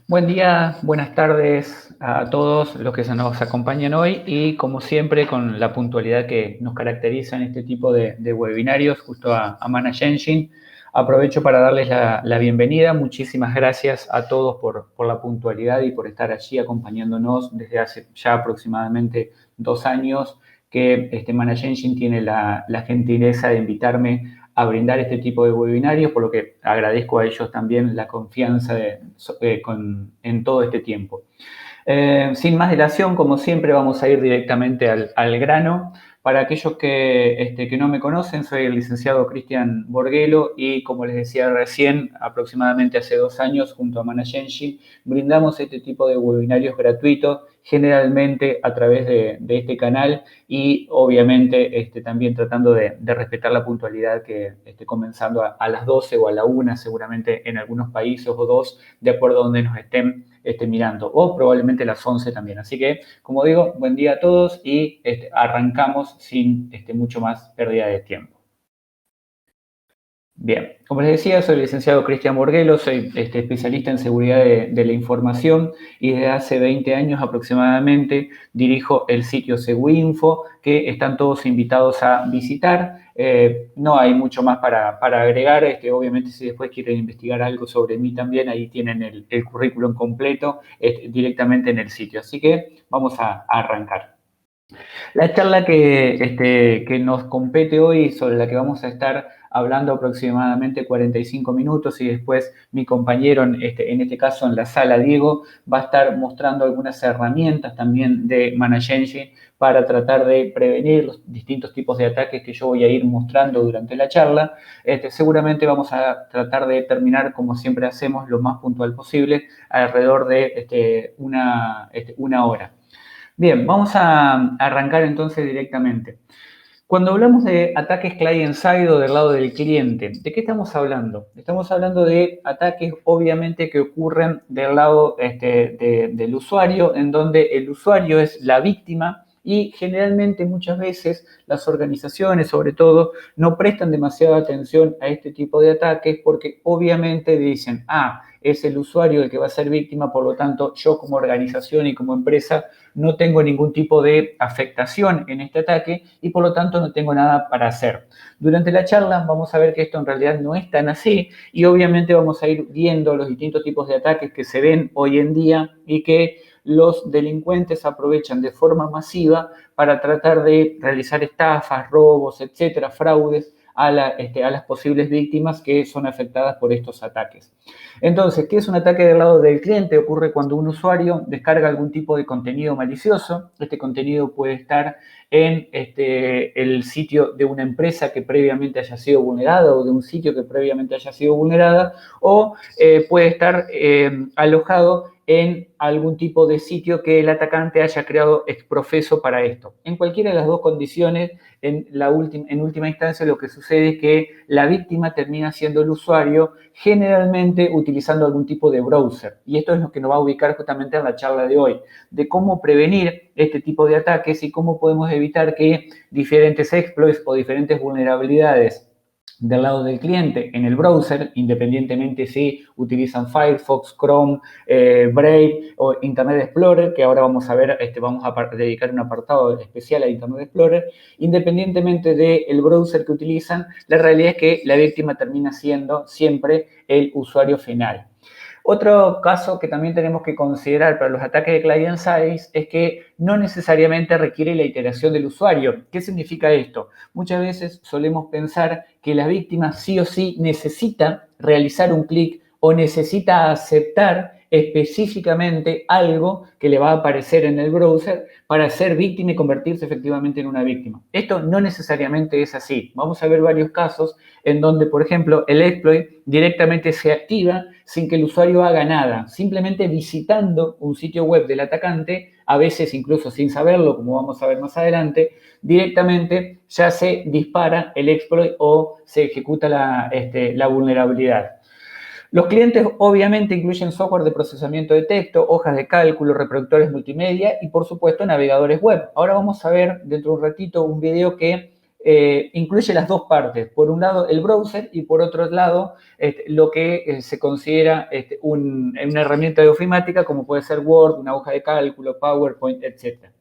Buen día, buenas tardes a todos los que se nos acompañan hoy y como siempre con la puntualidad que nos caracteriza en este tipo de webinarios justo a Manage Engine. Aprovecho para darles la bienvenida. Muchísimas gracias a todos por la puntualidad y por estar allí acompañándonos desde hace ya aproximadamente 2 años que Manage Engine tiene la gentileza de invitarme a brindar este tipo de webinarios, por lo que agradezco a ellos también la confianza en todo este tiempo. Sin más dilación, como siempre, vamos a ir directamente al grano. Para aquellos que no me conocen, soy el licenciado Cristian Borguelo y, como les decía recién, aproximadamente hace 2 años, junto a Manage Engine, brindamos este tipo de webinarios gratuitos, generalmente a través de este canal y, obviamente, también tratando de respetar la puntualidad que comenzando a las 12 o a la 1, seguramente en algunos países, o 2, de acuerdo a donde nos estén mirando, o probablemente las 11 también. Así que, como digo, buen día a todos y arrancamos sin mucho más pérdida de tiempo. Bien, como les decía, soy el licenciado Cristian Borguelo, soy especialista en seguridad de la información y desde hace 20 años aproximadamente dirijo el sitio Seguinfo, que están todos invitados a visitar. No hay mucho más para agregar. Obviamente, si después quieren investigar algo sobre mí también, ahí tienen el currículum completo directamente en el sitio. Así que vamos a arrancar. La charla que nos compete hoy, sobre la que vamos a estar hablando aproximadamente 45 minutos y después mi compañero, en este caso en la sala, Diego, va a estar mostrando algunas herramientas también de Manage Engine para tratar de prevenir los distintos tipos de ataques que yo voy a ir mostrando durante la charla. Seguramente vamos a tratar de terminar, como siempre hacemos, lo más puntual posible, alrededor de una hora. Bien, vamos a arrancar entonces directamente. Cuando hablamos de ataques client-side o del lado del cliente, ¿de qué estamos hablando? Estamos hablando de ataques obviamente que ocurren del lado del usuario, en donde el usuario es la víctima y generalmente muchas veces las organizaciones, sobre todo, no prestan demasiada atención a este tipo de ataques porque obviamente dicen, es el usuario el que va a ser víctima, por lo tanto yo como organización y como empresa no tengo ningún tipo de afectación en este ataque y por lo tanto no tengo nada para hacer. Durante la charla vamos a ver que esto en realidad no es tan así y obviamente vamos a ir viendo los distintos tipos de ataques que se ven hoy en día y que los delincuentes aprovechan de forma masiva para tratar de realizar estafas, robos, etcétera, fraudes a las posibles víctimas que son afectadas por estos ataques. Entonces, ¿qué es un ataque del lado del cliente? Ocurre cuando un usuario descarga algún tipo de contenido malicioso. Este contenido puede estar en el sitio de una empresa que previamente haya sido vulnerada o de un sitio que previamente haya sido vulnerada, o puede estar alojado en algún tipo de sitio que el atacante haya creado exprofeso para esto. En cualquiera de las dos condiciones, en última instancia, lo que sucede es que la víctima termina siendo el usuario, generalmente utilizando algún tipo de browser. Y esto es lo que nos va a ubicar justamente en la charla de hoy, de cómo prevenir este tipo de ataques y cómo podemos evitar que diferentes exploits o diferentes vulnerabilidades del lado del cliente en el browser, independientemente si utilizan Firefox, Chrome, Brave o Internet Explorer, que ahora vamos a ver, vamos a dedicar un apartado especial a Internet Explorer, independientemente del browser que utilizan, la realidad es que la víctima termina siendo siempre el usuario final. Otro caso que también tenemos que considerar para los ataques de client side es que no necesariamente requiere la iteración del usuario. ¿Qué significa esto? Muchas veces solemos pensar que la víctima sí o sí necesita realizar un clic o necesita aceptar específicamente algo que le va a aparecer en el browser para ser víctima y convertirse efectivamente en una víctima. Esto no necesariamente es así. Vamos a ver varios casos en donde, por ejemplo, el exploit directamente se activa sin que el usuario haga nada, simplemente visitando un sitio web del atacante, a veces incluso sin saberlo, como vamos a ver más adelante, directamente ya se dispara el exploit o se ejecuta la vulnerabilidad. Los clientes obviamente incluyen software de procesamiento de texto, hojas de cálculo, reproductores multimedia y por supuesto navegadores web. Ahora vamos a ver dentro de un ratito un video que incluye las dos partes. Por un lado, el browser y por otro lado, lo que se considera una herramienta de ofimática como puede ser Word, una hoja de cálculo, PowerPoint, etc.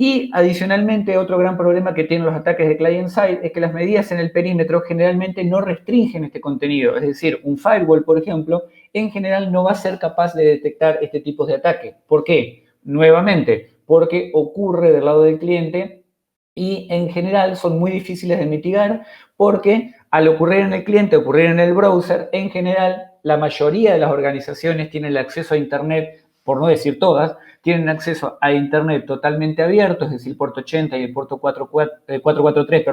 Y adicionalmente, otro gran problema que tienen los ataques de client-side es que las medidas en el perímetro generalmente no restringen este contenido. Es decir, un firewall, por ejemplo, en general no va a ser capaz de detectar este tipo de ataque. ¿Por qué? Nuevamente, porque ocurre del lado del cliente y en general son muy difíciles de mitigar porque al ocurrir en el cliente, ocurrir en el browser, en general la mayoría de las organizaciones tienen el acceso a Internet, por no decir todas, tienen acceso a Internet totalmente abierto, es decir, el puerto 80 y el puerto 443,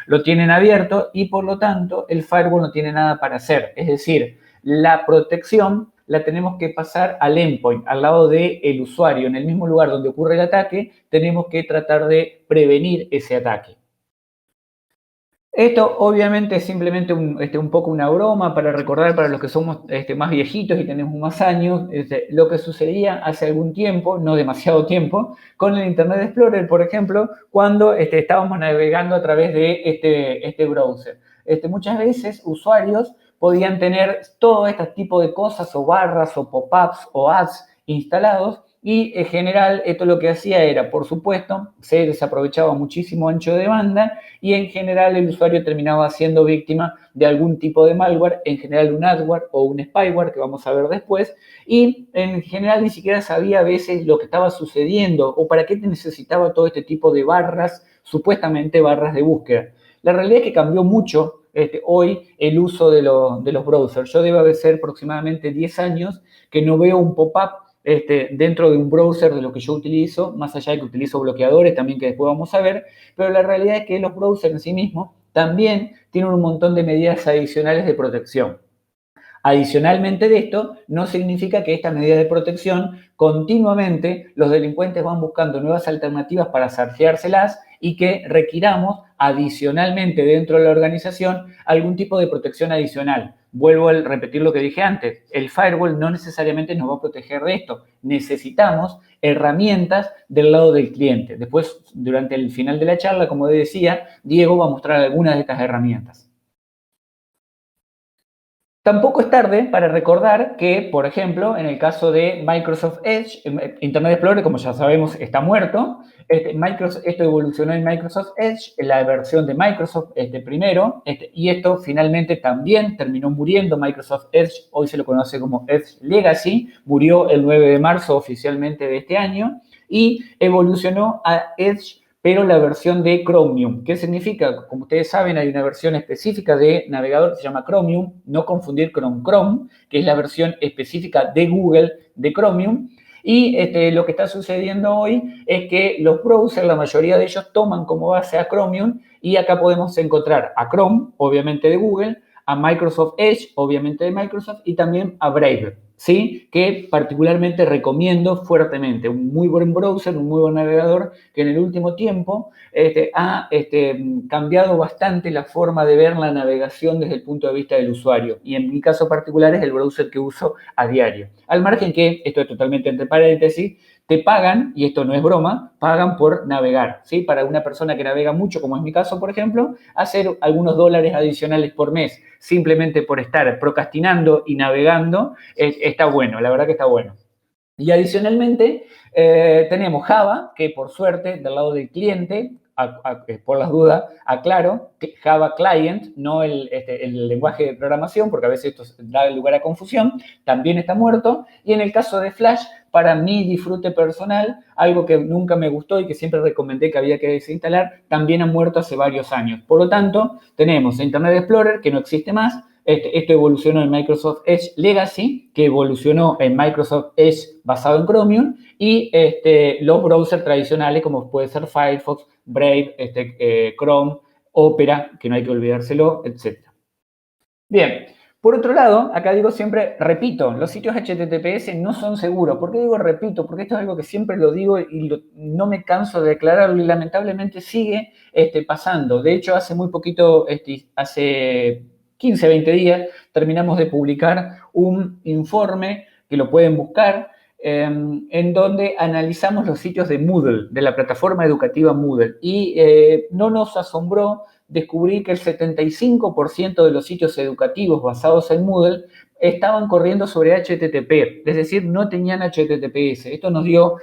lo tienen abierto y por lo tanto el firewall no tiene nada para hacer. Es decir, la protección la tenemos que pasar al endpoint, al lado del usuario, en el mismo lugar donde ocurre el ataque, tenemos que tratar de prevenir ese ataque. Esto obviamente es simplemente un poco una broma para recordar para los que somos más viejitos y tenemos más años, lo que sucedía hace algún tiempo, no demasiado tiempo, con el Internet Explorer, por ejemplo, cuando estábamos navegando a través de este browser. Muchas veces usuarios podían tener todo este tipo de cosas o barras o pop-ups o ads instalados y en general esto lo que hacía era, por supuesto, se desaprovechaba muchísimo ancho de banda y en general el usuario terminaba siendo víctima de algún tipo de malware, en general un adware o un spyware que vamos a ver después, y en general ni siquiera sabía a veces lo que estaba sucediendo o para qué necesitaba todo este tipo de barras, supuestamente barras de búsqueda. La realidad es que cambió mucho hoy el uso de los browsers. Yo debo ser aproximadamente 10 años que no veo un pop-up dentro de un browser de lo que yo utilizo, más allá de que utilizo bloqueadores también que después vamos a ver, pero la realidad es que los browsers en sí mismos también tienen un montón de medidas adicionales de protección. Adicionalmente de esto, no significa que estas medidas de protección continuamente los delincuentes van buscando nuevas alternativas para sarjeárselas y que requiramos adicionalmente dentro de la organización algún tipo de protección adicional. Vuelvo a repetir lo que dije antes, el firewall no necesariamente nos va a proteger de esto, necesitamos herramientas del lado del cliente. Después, durante el final de la charla, como decía, Diego va a mostrar algunas de estas herramientas. Tampoco es tarde para recordar que, por ejemplo, en el caso de Microsoft Edge, Internet Explorer, como ya sabemos, está muerto. Esto evolucionó en Microsoft Edge, en la versión de Microsoft primero, y esto finalmente también terminó muriendo. Microsoft Edge, hoy se lo conoce como Edge Legacy, murió el 9 de marzo oficialmente de este año, y evolucionó a Edge pero la versión de Chromium. ¿Qué significa? Como ustedes saben, hay una versión específica de navegador que se llama Chromium, no confundir con Chrome, que es la versión específica de Google de Chromium. Y lo que está sucediendo hoy es que los browsers, la mayoría de ellos, toman como base a Chromium y acá podemos encontrar a Chrome, obviamente de Google, a Microsoft Edge, obviamente de Microsoft, y también a Brave, ¿sí? Que particularmente recomiendo fuertemente. Un muy buen browser, un muy buen navegador que en el último tiempo ha cambiado bastante la forma de ver la navegación desde el punto de vista del usuario. Y en mi caso particular es el browser que uso a diario. Al margen que, esto es totalmente entre paréntesis, te pagan, y esto no es broma, pagan por navegar, ¿sí? Para una persona que navega mucho, como es mi caso, por ejemplo, hacer algunos dólares adicionales por mes, simplemente por estar procrastinando y navegando, está bueno, la verdad que está bueno. Y adicionalmente tenemos Java, que por suerte del lado del cliente, por las dudas, aclaro, Java Client, no el lenguaje de programación, porque a veces esto da lugar a confusión, también está muerto. Y en el caso de Flash, para mi disfrute personal, algo que nunca me gustó y que siempre recomendé que había que desinstalar, también ha muerto hace varios años. Por lo tanto, tenemos Internet Explorer, que no existe más. Esto evolucionó en Microsoft Edge Legacy, que evolucionó en Microsoft Edge basado en Chromium, y los browsers tradicionales como puede ser Firefox, Brave, Chrome, Opera, que no hay que olvidárselo, etc. Bien, por otro lado, acá digo siempre, repito, los sitios HTTPS no son seguros. ¿Por qué digo repito? Porque esto es algo que siempre lo digo y no me canso de declararlo y lamentablemente sigue pasando. De hecho, hace muy poquito, hace 15, 20 días, terminamos de publicar un informe que lo pueden buscar, en donde analizamos los sitios de Moodle, de la plataforma educativa Moodle. Y no nos asombró descubrí que el 75% de los sitios educativos basados en Moodle estaban corriendo sobre HTTP, es decir, no tenían HTTPS. Esto nos dio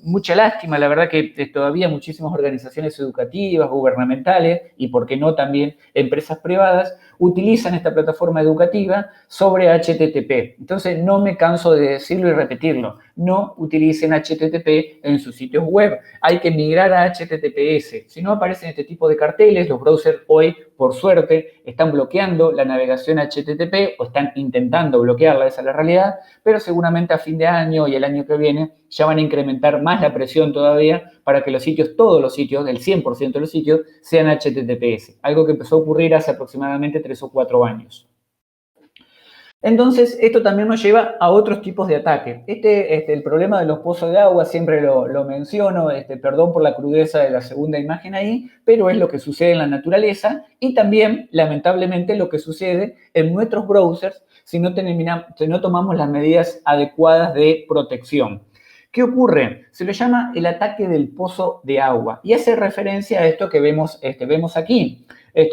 mucha lástima, la verdad que todavía muchísimas organizaciones educativas, gubernamentales y, por qué no, también empresas privadas, utilizan esta plataforma educativa sobre HTTP. Entonces, no me canso de decirlo y repetirlo. No utilicen HTTP en sus sitios web. Hay que migrar a HTTPS. Si no aparecen este tipo de carteles, los browsers hoy, por suerte, están bloqueando la navegación HTTP o están intentando bloquearla, esa es la realidad, pero seguramente a fin de año y el año que viene ya van a incrementar más la presión todavía para que los sitios, todos los sitios, el 100% de los sitios, sean HTTPS. Algo que empezó a ocurrir hace aproximadamente 3 o 4 años. Entonces, esto también nos lleva a otros tipos de ataque. El problema de los pozos de agua siempre lo menciono, perdón por la crudeza de la segunda imagen ahí, pero es lo que sucede en la naturaleza y también, lamentablemente, lo que sucede en nuestros browsers si no tomamos las medidas adecuadas de protección. ¿Qué ocurre? Se lo llama el ataque del pozo de agua y hace referencia a esto que vemos aquí.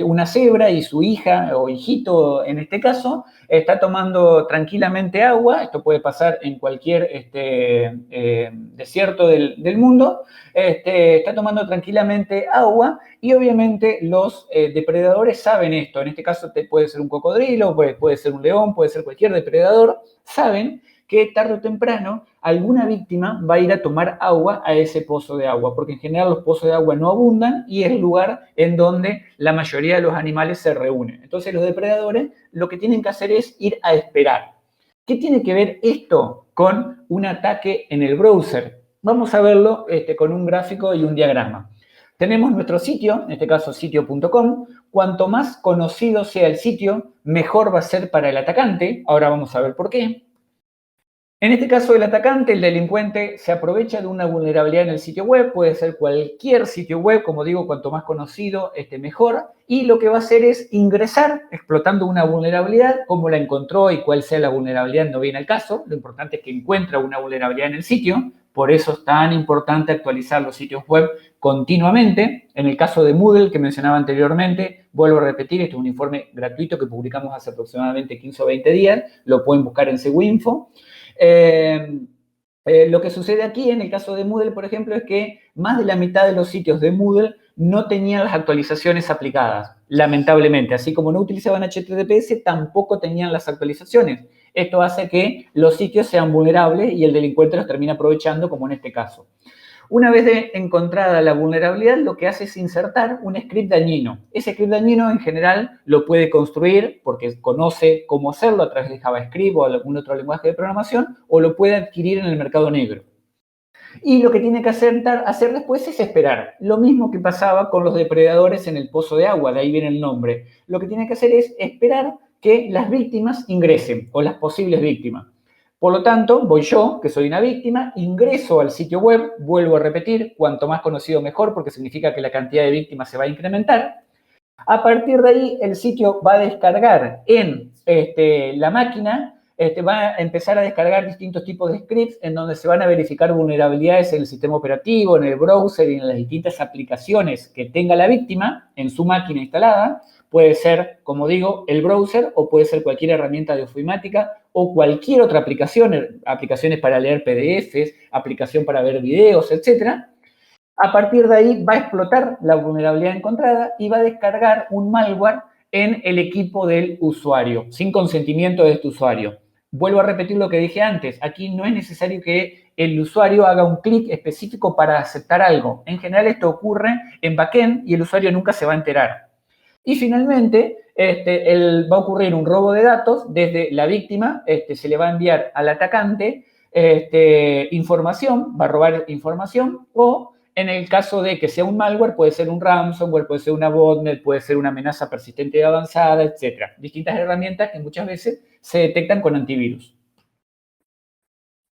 Una cebra y su hija o hijito, en este caso, está tomando tranquilamente agua. Esto puede pasar en cualquier desierto del mundo. Está tomando tranquilamente agua y obviamente los depredadores saben esto. En este caso puede ser un cocodrilo, puede ser un león, puede ser cualquier depredador. Saben que tarde o temprano alguna víctima va a ir a tomar agua a ese pozo de agua, porque en general los pozos de agua no abundan y es el lugar en donde la mayoría de los animales se reúnen. Entonces los depredadores lo que tienen que hacer es ir a esperar. ¿Qué tiene que ver esto con un ataque en el browser? Vamos a verlo con un gráfico y un diagrama. Tenemos nuestro sitio, en este caso sitio.com. Cuanto más conocido sea el sitio, mejor va a ser para el atacante. Ahora vamos a ver por qué. En este caso, el atacante, el delincuente, se aprovecha de una vulnerabilidad en el sitio web, puede ser cualquier sitio web, como digo, cuanto más conocido, mejor, y lo que va a hacer es ingresar explotando una vulnerabilidad, cómo la encontró y cuál sea la vulnerabilidad no viene al caso, lo importante es que encuentra una vulnerabilidad en el sitio, por eso es tan importante actualizar los sitios web continuamente. En el caso de Moodle, que mencionaba anteriormente, vuelvo a repetir, este es un informe gratuito que publicamos hace aproximadamente 15 o 20 días, lo pueden buscar en Seguinfo. Lo que sucede aquí en el caso de Moodle, por ejemplo, es que más de la mitad de los sitios de Moodle no tenían las actualizaciones aplicadas, lamentablemente. Así como no utilizaban HTTPS, tampoco tenían las actualizaciones. Esto hace que los sitios sean vulnerables y el delincuente los termina aprovechando, como en este caso. Una vez encontrada la vulnerabilidad, lo que hace es insertar un script dañino. Ese script dañino, en general, lo puede construir porque conoce cómo hacerlo a través de JavaScript o algún otro lenguaje de programación, o lo puede adquirir en el mercado negro. Y lo que tiene que hacer después es esperar. Lo mismo que pasaba con los depredadores en el pozo de agua, de ahí viene el nombre. Lo que tiene que hacer es esperar que las víctimas ingresen, o las posibles víctimas. Por lo tanto, voy yo, que soy una víctima, ingreso al sitio web, vuelvo a repetir, cuanto más conocido mejor, porque significa que la cantidad de víctimas se va a incrementar. A partir de ahí, el sitio va a descargar en la máquina, va a empezar a descargar distintos tipos de scripts en donde se van a verificar vulnerabilidades en el sistema operativo, en el browser y en las distintas aplicaciones que tenga la víctima en su máquina instalada. Puede ser, como digo, el browser o puede ser cualquier herramienta de ofimática o cualquier otra aplicación, aplicaciones para leer PDFs, aplicación para ver videos, etcétera. A partir de ahí va a explotar la vulnerabilidad encontrada y va a descargar un malware en el equipo del usuario, sin consentimiento de este usuario. Vuelvo a repetir lo que dije antes, aquí no es necesario que el usuario haga un clic específico para aceptar algo. En general esto ocurre en backend y el usuario nunca se va a enterar. Y finalmente, va a ocurrir un robo de datos desde la víctima, se le va a enviar al atacante información, va a robar información, o en el caso de que sea un malware, puede ser un ransomware, puede ser una botnet, puede ser una amenaza persistente y avanzada, etc. Distintas herramientas que muchas veces se detectan con antivirus.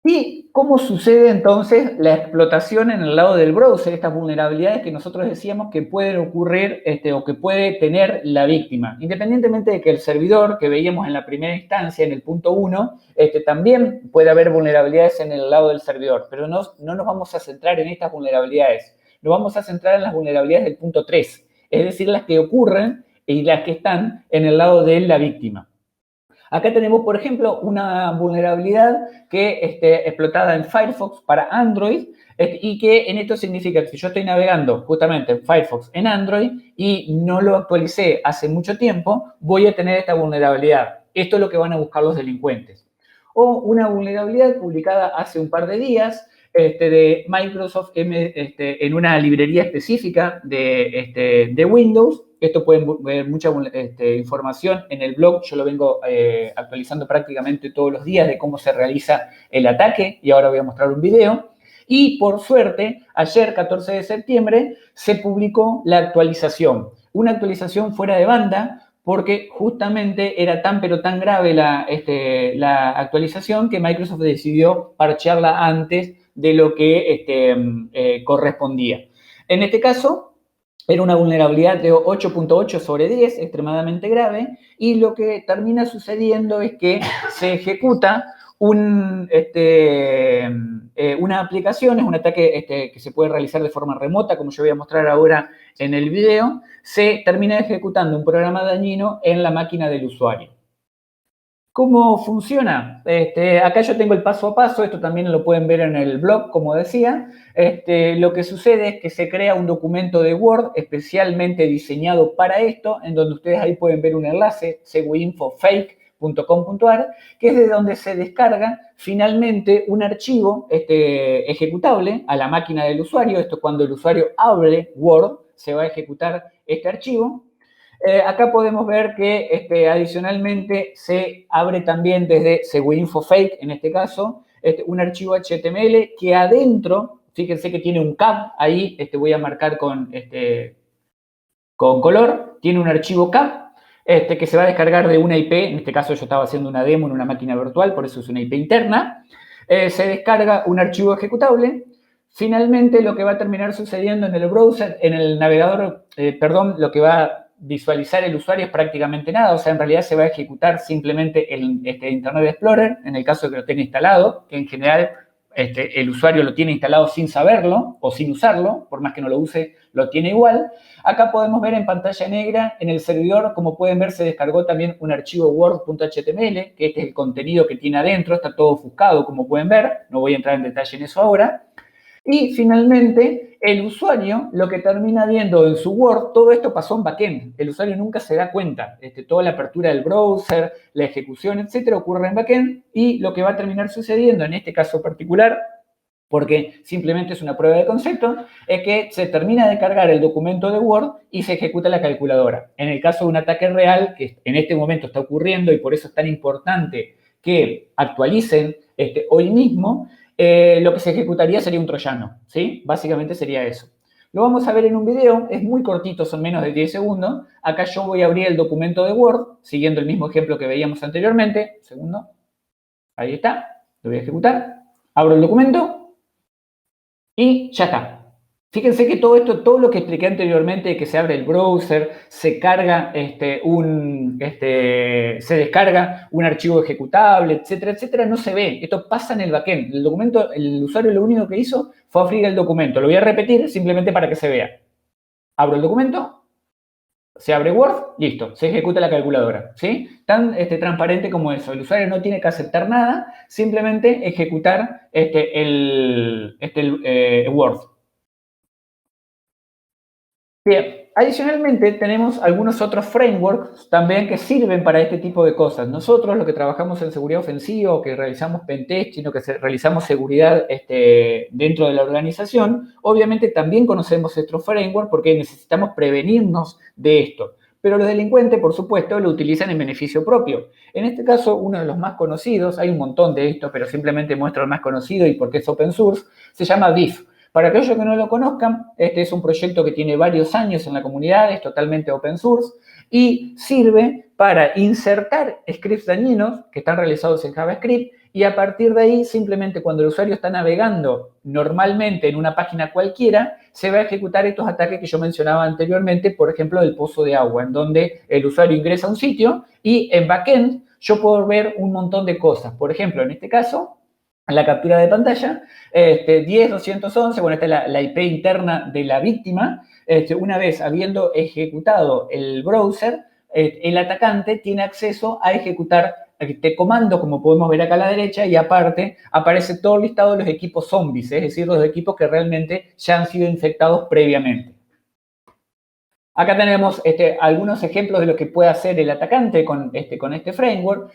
¿Y cómo sucede entonces la explotación en el lado del browser, estas vulnerabilidades que nosotros decíamos que pueden ocurrir o que puede tener la víctima? Independientemente de que el servidor que veíamos en la primera instancia, en el punto 1, también puede haber vulnerabilidades en el lado del servidor, pero no nos vamos a centrar en estas vulnerabilidades. Nos vamos a centrar en las vulnerabilidades del punto 3. es decir, las que ocurren y las que están en el lado de la víctima. Acá tenemos, por ejemplo, una vulnerabilidad que explotada en Firefox para Android, y que en esto significa que si yo estoy navegando justamente en Firefox en Android y no lo actualicé hace mucho tiempo, voy a tener esta vulnerabilidad. Esto es lo que van a buscar los delincuentes. O una vulnerabilidad publicada hace un par de días de Microsoft en una librería específica de Windows. Esto pueden ver mucha información en el blog. Yo lo vengo actualizando prácticamente todos los días de cómo se realiza el ataque, y ahora voy a mostrar un video. Y por suerte, ayer, 14 de septiembre, se publicó la actualización. Una actualización fuera de banda, porque justamente era tan pero tan grave la actualización que Microsoft decidió parchearla antes de lo que correspondía. En este caso, era una vulnerabilidad de 8.8 sobre 10, extremadamente grave, y lo que termina sucediendo es que se ejecuta una aplicación, es un ataque que se puede realizar de forma remota, como yo voy a mostrar ahora en el video. Se termina ejecutando un programa dañino en la máquina del usuario. ¿Cómo funciona? Acá yo tengo el paso a paso, esto también lo pueden ver en el blog, como decía. Lo que sucede es que se crea un documento de Word especialmente diseñado para esto, en donde ustedes ahí pueden ver un enlace, seguinfofake.com.ar, que es de donde se descarga finalmente un archivo ejecutable a la máquina del usuario. Esto cuando el usuario abre Word, se va a ejecutar este archivo. Acá podemos ver que adicionalmente se abre también desde Seguinfo-Fake, en este caso, un archivo HTML que adentro, fíjense que tiene un CAP ahí, voy a marcar con color, tiene un archivo CAP que se va a descargar de una IP, en este caso yo estaba haciendo una demo en una máquina virtual, por eso es una IP interna. Se descarga un archivo ejecutable. Finalmente, lo que va a terminar sucediendo en el browser, en el navegador, lo que va a visualizar el usuario es prácticamente nada. O sea, en realidad se va a ejecutar simplemente el Internet Explorer, en el caso de que lo tenga instalado, que en general el usuario lo tiene instalado sin saberlo o sin usarlo, por más que no lo use, lo tiene igual. Acá podemos ver en pantalla negra, en el servidor, como pueden ver, se descargó también un archivo word.html, que este es el contenido que tiene adentro, está todo ofuscado, como pueden ver, no voy a entrar en detalle en eso ahora. Y finalmente, el usuario lo que termina viendo en su Word, todo esto pasó en backend. El usuario nunca se da cuenta. Toda la apertura del browser, la ejecución, etcétera, ocurre en backend. Y lo que va a terminar sucediendo en este caso particular, porque simplemente es una prueba de concepto, es que se termina de cargar el documento de Word y se ejecuta la calculadora. En el caso de un ataque real, que en este momento está ocurriendo y por eso es tan importante que actualicen hoy mismo, lo que se ejecutaría sería un troyano, ¿sí? Básicamente sería eso. Lo vamos a ver en un video, es muy cortito, son menos de 10 segundos. Acá yo voy a abrir el documento de Word, siguiendo el mismo ejemplo que veíamos anteriormente. Un segundo. Ahí está, lo voy a ejecutar. Abro el documento y ya está. Fíjense que todo esto, todo lo que expliqué anteriormente, que se abre el browser, se carga se descarga un archivo ejecutable, etcétera, etcétera, no se ve. Esto pasa en el backend. El documento, el usuario lo único que hizo fue abrir el documento. Lo voy a repetir simplemente para que se vea. Abro el documento, se abre Word, listo, se ejecuta la calculadora, ¿sí? Tan transparente como eso. El usuario no tiene que aceptar nada, simplemente ejecutar Word. Bien, adicionalmente tenemos algunos otros frameworks también que sirven para este tipo de cosas. Nosotros, lo que trabajamos en seguridad ofensiva o que realizamos pentesting o que realizamos seguridad dentro de la organización, obviamente también conocemos estos frameworks porque necesitamos prevenirnos de esto. Pero los delincuentes, por supuesto, lo utilizan en beneficio propio. En este caso, uno de los más conocidos, hay un montón de estos, pero simplemente muestro el más conocido y porque es open source, se llama VIF. Para aquellos que no lo conozcan, este es un proyecto que tiene varios años en la comunidad, es totalmente open source y sirve para insertar scripts dañinos que están realizados en JavaScript y a partir de ahí, simplemente cuando el usuario está navegando normalmente en una página cualquiera, se va a ejecutar estos ataques que yo mencionaba anteriormente, por ejemplo, del pozo de agua, en donde el usuario ingresa a un sitio y en backend yo puedo ver un montón de cosas. Por ejemplo, en este caso, la captura de pantalla, 10.211, bueno, esta es la IP interna de la víctima. Una vez habiendo ejecutado el browser, el atacante tiene acceso a ejecutar este comando, como podemos ver acá a la derecha, y aparte aparece todo el listado de los equipos zombies, es decir, los equipos que realmente ya han sido infectados previamente. Acá tenemos algunos ejemplos de lo que puede hacer el atacante con este framework.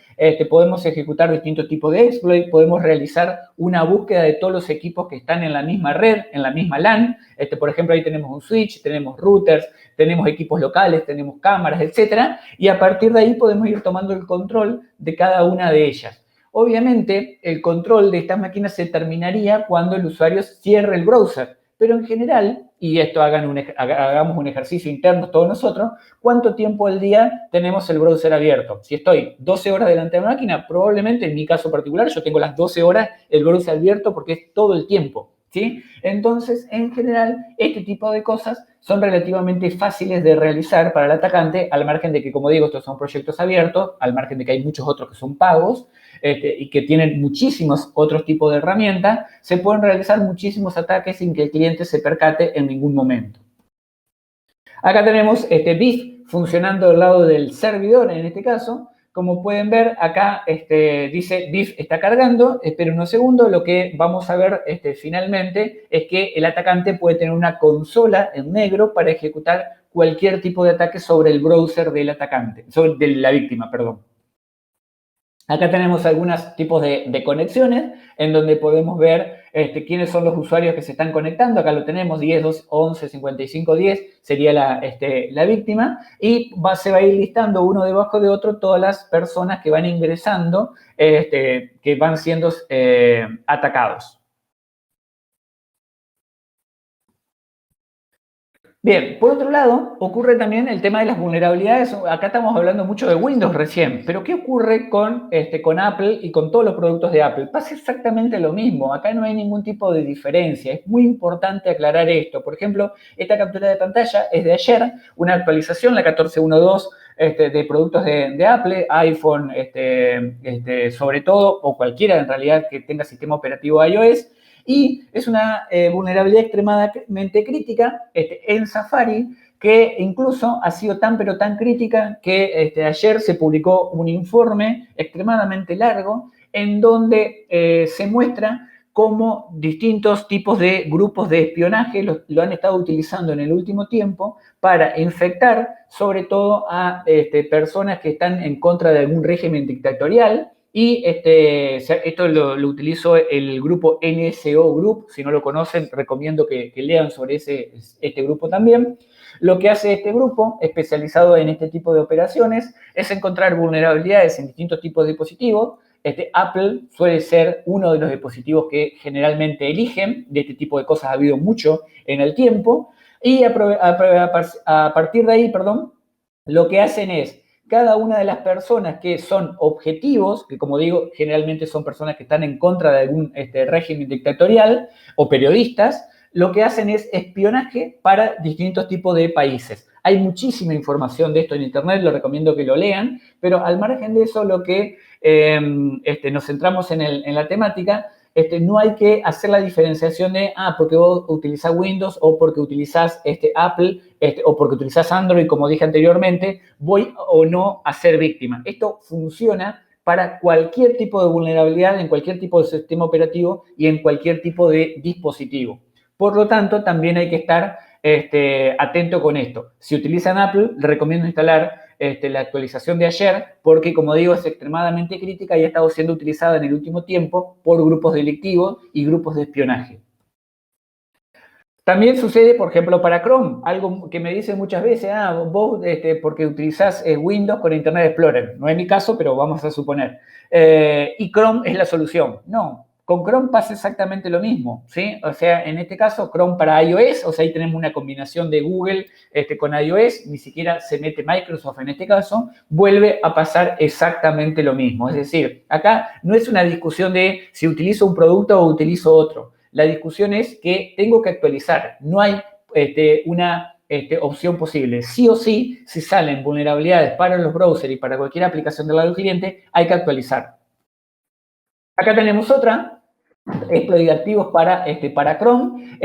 Podemos ejecutar distintos tipos de exploit, podemos realizar una búsqueda de todos los equipos que están en la misma red, en la misma LAN. Por ejemplo, ahí tenemos un switch, tenemos routers, tenemos equipos locales, tenemos cámaras, etc. Y a partir de ahí podemos ir tomando el control de cada una de ellas. Obviamente, el control de estas máquinas se terminaría cuando el usuario cierre el browser. Pero en general, y esto hagamos un ejercicio interno todos nosotros, ¿cuánto tiempo al día tenemos el browser abierto? Si estoy 12 horas delante de la máquina, probablemente en mi caso particular yo tengo las 12 horas el browser abierto porque es todo el tiempo, ¿sí? Entonces, en general, este tipo de cosas son relativamente fáciles de realizar para el atacante, al margen de que, como digo, estos son proyectos abiertos, al margen de que hay muchos otros que son pagos, y que tienen muchísimos otros tipos de herramientas, se pueden realizar muchísimos ataques sin que el cliente se percate en ningún momento. Acá tenemos BIF funcionando del lado del servidor, en este caso. Como pueden ver, acá dice BIF está cargando, esperen unos segundos, lo que vamos a ver finalmente es que el atacante puede tener una consola en negro para ejecutar cualquier tipo de ataque sobre el browser del atacante, de la víctima, perdón. Acá tenemos algunos tipos de conexiones en donde podemos ver quiénes son los usuarios que se están conectando. Acá lo tenemos, 10, 2, 11, 55, 10 sería la víctima. Y se va a ir listando uno debajo de otro todas las personas que van ingresando, que van siendo atacados. Bien, por otro lado, ocurre también el tema de las vulnerabilidades. Acá estamos hablando mucho de Windows recién, pero ¿qué ocurre con Apple y con todos los productos de Apple? Pasa exactamente lo mismo. Acá no hay ningún tipo de diferencia. Es muy importante aclarar esto. Por ejemplo, esta captura de pantalla es de ayer, una actualización, la 14.1.2, de productos de Apple, iPhone, sobre todo, o cualquiera en realidad que tenga sistema operativo iOS. Y es una vulnerabilidad extremadamente crítica en Safari, que incluso ha sido tan pero tan crítica que ayer se publicó un informe extremadamente largo en donde se muestra cómo distintos tipos de grupos de espionaje lo han estado utilizando en el último tiempo para infectar sobre todo a personas que están en contra de algún régimen dictatorial. Y esto lo utilizó el grupo NSO Group. Si no lo conocen, recomiendo que lean sobre este grupo también. Lo que hace este grupo, especializado en este tipo de operaciones, es encontrar vulnerabilidades en distintos tipos de dispositivos. Apple suele ser uno de los dispositivos que generalmente eligen. De este tipo de cosas ha habido mucho en el tiempo. Y a partir de ahí, lo que hacen es cada una de las personas que son objetivos, que como digo, generalmente son personas que están en contra de algún régimen dictatorial o periodistas, lo que hacen es espionaje para distintos tipos de países. Hay muchísima información de esto en internet, lo recomiendo que lo lean, pero al margen de eso, lo que nos centramos en la temática, no hay que hacer la diferenciación de, porque vos utilizás Windows o porque utilizás Apple o porque utilizás Android, como dije anteriormente, voy o no a ser víctima. Esto funciona para cualquier tipo de vulnerabilidad, en cualquier tipo de sistema operativo y en cualquier tipo de dispositivo. Por lo tanto, también hay que estar atento con esto. Si utilizan Apple, les recomiendo instalar la actualización de ayer, porque como digo, es extremadamente crítica y ha estado siendo utilizada en el último tiempo por grupos delictivos y grupos de espionaje. También sucede, por ejemplo, para Chrome, algo que me dicen muchas veces, vos porque utilizás Windows con Internet Explorer. No es mi caso, pero vamos a suponer. Y Chrome es la solución. No, con Chrome pasa exactamente lo mismo, ¿sí? O sea, en este caso, Chrome para iOS, o sea, ahí tenemos una combinación de Google con iOS, ni siquiera se mete Microsoft en este caso, vuelve a pasar exactamente lo mismo. Es decir, acá no es una discusión de si utilizo un producto o utilizo otro. La discusión es que tengo que actualizar. No hay una opción posible. Sí o sí, si salen vulnerabilidades para los browsers y para cualquier aplicación del lado del cliente, hay que actualizar. Acá tenemos otra. exploit activos para Chrome.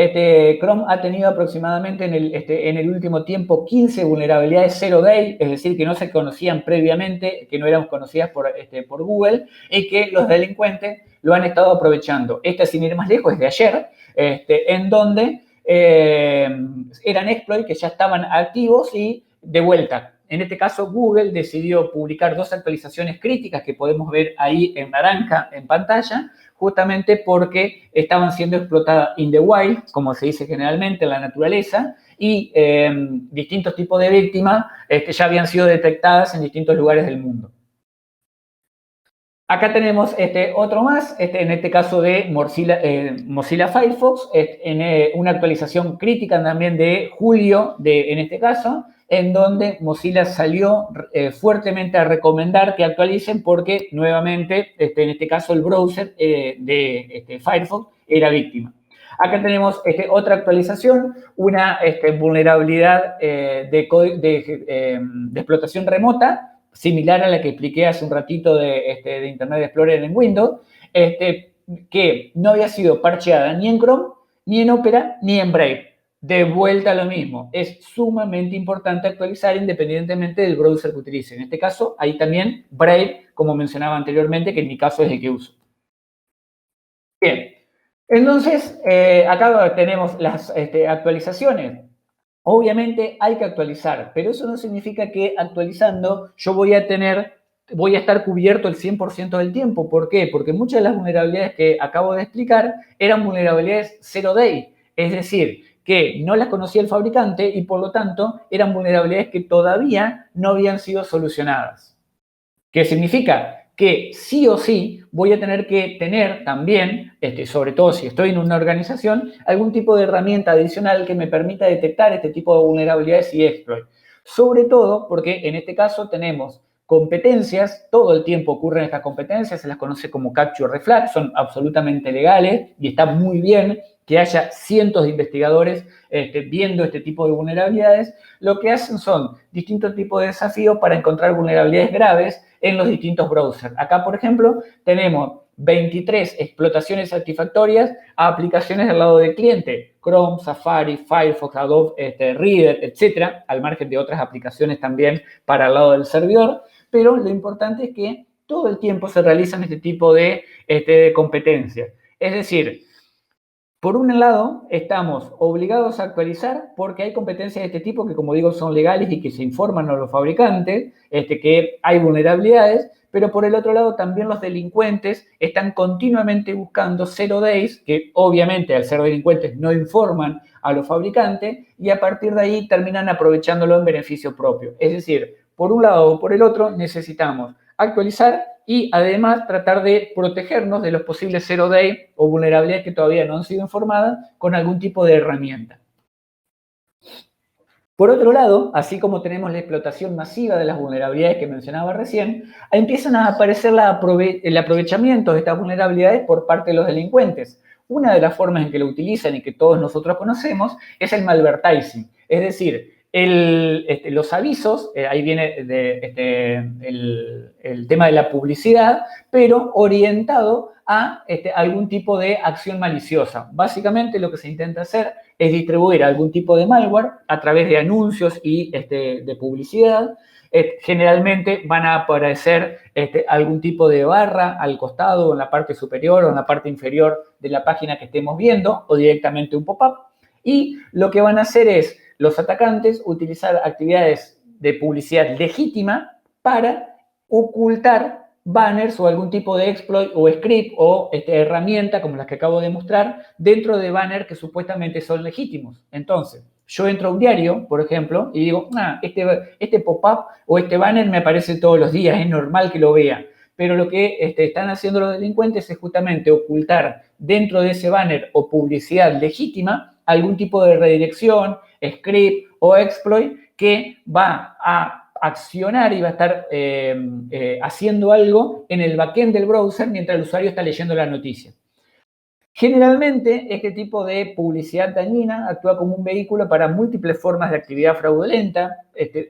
Chrome ha tenido aproximadamente en el último tiempo 15 vulnerabilidades zero day, es decir, que no se conocían previamente, que no eran conocidas por Google, y que los delincuentes lo han estado aprovechando. Esta, sin ir más lejos, es de ayer, en donde eran exploits que ya estaban activos y de vuelta. En este caso, Google decidió publicar 2 actualizaciones críticas que podemos ver ahí en naranja en pantalla, justamente porque estaban siendo explotadas in the wild, como se dice generalmente en la naturaleza, y distintos tipos de víctimas ya habían sido detectadas en distintos lugares del mundo. Acá tenemos otro más, en este caso de Mozilla Firefox, en una actualización crítica también de julio, en este caso, en donde Mozilla salió fuertemente a recomendar que actualicen porque nuevamente, en este caso, el browser de Firefox era víctima. Acá tenemos otra actualización, una vulnerabilidad de explotación remota, similar a la que expliqué hace un ratito de Internet Explorer en Windows, que no había sido parcheada ni en Chrome, ni en Opera, ni en Brave. De vuelta a lo mismo, es sumamente importante actualizar independientemente del browser que utilice. En este caso, ahí también Brave, como mencionaba anteriormente, que en mi caso es el que uso. Bien, entonces, acá tenemos las actualizaciones. Obviamente hay que actualizar, pero eso no significa que actualizando yo voy a estar cubierto el 100% del tiempo. ¿Por qué? Porque muchas de las vulnerabilidades que acabo de explicar eran vulnerabilidades zero day, es decir, que no las conocía el fabricante y por lo tanto eran vulnerabilidades que todavía no habían sido solucionadas. ¿Qué significa? Que sí o sí voy a tener que tener también, sobre todo si estoy en una organización, algún tipo de herramienta adicional que me permita detectar este tipo de vulnerabilidades y exploits. Sobre todo porque en este caso tenemos competencias, todo el tiempo ocurren estas competencias, se las conoce como Capture the Flag, son absolutamente legales y está muy bien que haya cientos de investigadores viendo este tipo de vulnerabilidades. Lo que hacen son distintos tipos de desafíos para encontrar vulnerabilidades graves en los distintos browsers. Acá, por ejemplo, tenemos 23 explotaciones satisfactorias a aplicaciones del lado del cliente, Chrome, Safari, Firefox, Adobe Reader, etcétera, al margen de otras aplicaciones también para el lado del servidor, pero lo importante es que todo el tiempo se realizan este tipo de competencias. Es decir, por un lado, estamos obligados a actualizar porque hay competencias de este tipo que, como digo, son legales y que se informan a los fabricantes que hay vulnerabilidades, pero por el otro lado también los delincuentes están continuamente buscando zero days, que obviamente al ser delincuentes no informan a los fabricantes y a partir de ahí terminan aprovechándolo en beneficio propio. Es decir, por un lado o por el otro necesitamos actualizar y además tratar de protegernos de los posibles zero day o vulnerabilidades que todavía no han sido informadas con algún tipo de herramienta. Por otro lado, así como tenemos la explotación masiva de las vulnerabilidades que mencionaba recién, empiezan a aparecer el aprovechamiento de estas vulnerabilidades por parte de los delincuentes. Una de las formas en que lo utilizan y que todos nosotros conocemos es el malvertising, es decir, los avisos, ahí viene el tema de la publicidad, pero orientado a algún tipo de acción maliciosa. Básicamente lo que se intenta hacer es distribuir algún tipo de malware a través de anuncios y de publicidad. Generalmente van a aparecer algún tipo de barra al costado, o en la parte superior o en la parte inferior de la página que estemos viendo, o directamente un pop-up. Y lo que van a hacer es los atacantes utilizar actividades de publicidad legítima para ocultar banners o algún tipo de exploit o script o herramienta como las que acabo de mostrar dentro de banners que supuestamente son legítimos. Entonces, yo entro a un diario, por ejemplo, y digo, este pop-up o este banner me aparece todos los días, es normal que lo vea. Pero lo que están haciendo los delincuentes es justamente ocultar dentro de ese banner o publicidad legítima algún tipo de redirección, script o exploit que va a accionar y va a estar haciendo algo en el backend del browser mientras el usuario está leyendo la noticia. Generalmente, este tipo de publicidad dañina actúa como un vehículo para múltiples formas de actividad fraudulenta,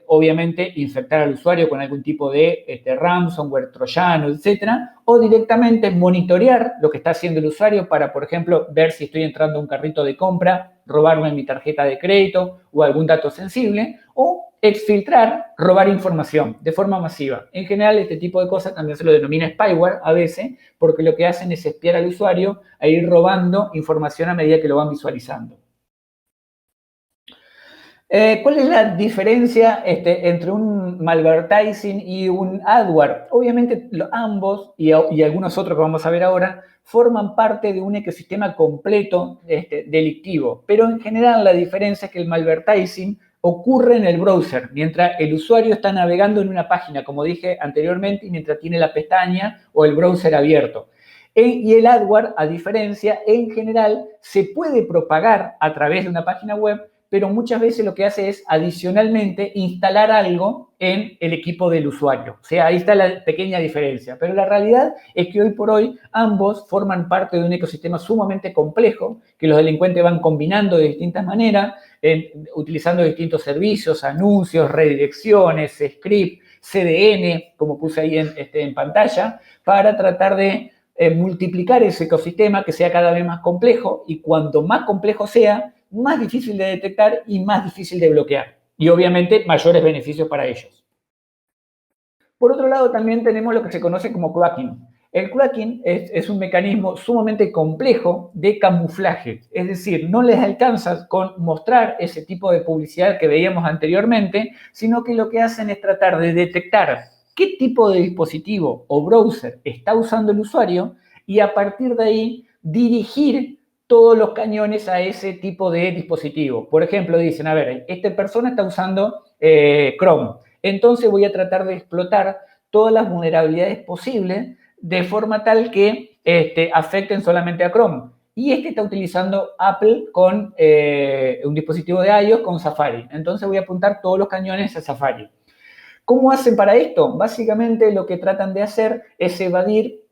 obviamente infectar al usuario con algún tipo de ransomware, troyano, etcétera, o directamente monitorear lo que está haciendo el usuario para, por ejemplo, ver si estoy entrando a un carrito de compra, robarme mi tarjeta de crédito o algún dato sensible, o exfiltrar, robar información de forma masiva. En general, este tipo de cosas también se lo denomina spyware a veces, porque lo que hacen es espiar al usuario e ir robando información a medida que lo van visualizando. ¿Cuál es la diferencia entre un malvertising y un adware? Obviamente ambos y algunos otros que vamos a ver ahora forman parte de un ecosistema completo delictivo, pero en general la diferencia es que el malvertising ocurre en el browser, mientras el usuario está navegando en una página, como dije anteriormente, y mientras tiene la pestaña o el browser abierto. Y el adware, a diferencia, en general se puede propagar a través de una página web, pero muchas veces lo que hace es adicionalmente instalar algo en el equipo del usuario. O sea, ahí está la pequeña diferencia. Pero la realidad es que hoy por hoy ambos forman parte de un ecosistema sumamente complejo que los delincuentes van combinando de distintas maneras, utilizando distintos servicios, anuncios, redirecciones, script, CDN, como puse ahí en pantalla, para tratar de multiplicar ese ecosistema que sea cada vez más complejo, y cuanto más complejo sea, más difícil de detectar y más difícil de bloquear. Y obviamente mayores beneficios para ellos. Por otro lado, también tenemos lo que se conoce como cracking. El cracking es un mecanismo sumamente complejo de camuflaje, es decir, no les alcanza con mostrar ese tipo de publicidad que veíamos anteriormente, sino que lo que hacen es tratar de detectar qué tipo de dispositivo o browser está usando el usuario y a partir de ahí dirigir todos los cañones a ese tipo de dispositivo. Por ejemplo, dicen, a ver, esta persona está usando Chrome, entonces voy a tratar de explotar todas las vulnerabilidades posibles de forma tal que afecten solamente a Chrome. Y está utilizando Apple con un dispositivo de iOS con Safari. Entonces voy a apuntar todos los cañones a Safari. ¿Cómo hacen para esto? Básicamente lo que tratan de hacer es evadir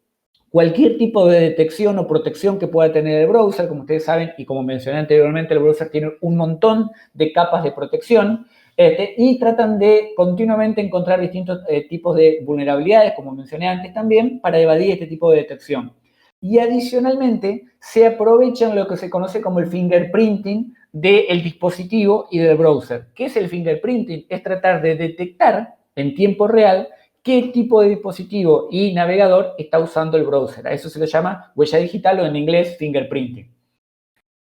cualquier tipo de detección o protección que pueda tener el browser. Como ustedes saben, y como mencioné anteriormente, el browser tiene un montón de capas de protección, y tratan de continuamente encontrar distintos tipos de vulnerabilidades, como mencioné antes también, para evadir este tipo de detección. Y adicionalmente, se aprovechan lo que se conoce como el fingerprinting del dispositivo y del browser. ¿Qué es el fingerprinting? Es tratar de detectar en tiempo real qué tipo de dispositivo y navegador está usando el browser. A eso se le llama huella digital o en inglés fingerprinting.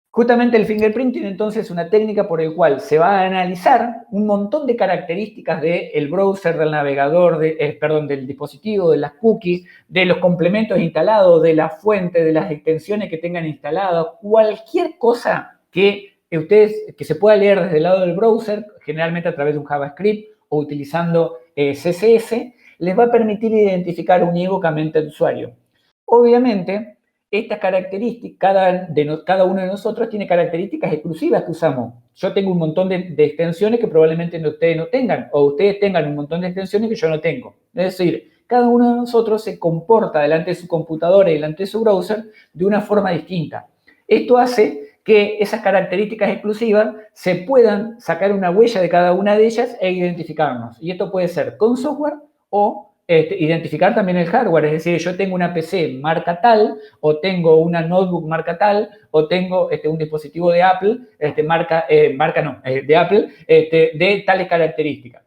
Justamente el fingerprinting entonces es una técnica por la cual se va a analizar un montón de características del browser, del navegador, del dispositivo, de las cookies, de los complementos instalados, de la fuente, de las extensiones que tengan instaladas, cualquier cosa que se pueda leer desde el lado del browser, generalmente a través de un JavaScript o utilizando CSS, les va a permitir identificar unívocamente al usuario. Obviamente, estas características, cada uno de nosotros tiene características exclusivas que usamos. Yo tengo un montón de extensiones que probablemente ustedes no tengan, o ustedes tengan un montón de extensiones que yo no tengo. Es decir, cada uno de nosotros se comporta delante de su computadora y delante de su browser de una forma distinta. Esto hace que esas características exclusivas se puedan sacar una huella de cada una de ellas e identificarnos. Y esto puede ser con software o identificar también el hardware, es decir, yo tengo una PC marca tal, o tengo una notebook marca tal, o tengo un dispositivo de Apple, de Apple, de tales características.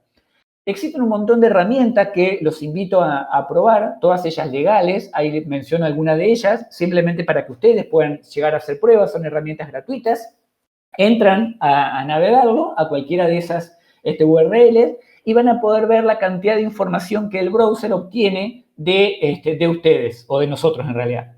Existen un montón de herramientas que los invito a probar, todas ellas legales, ahí menciono algunas de ellas, simplemente para que ustedes puedan llegar a hacer pruebas, son herramientas gratuitas, entran a navegarlo a cualquiera de esas URLs y van a poder ver la cantidad de información que el browser obtiene de ustedes, o de nosotros en realidad.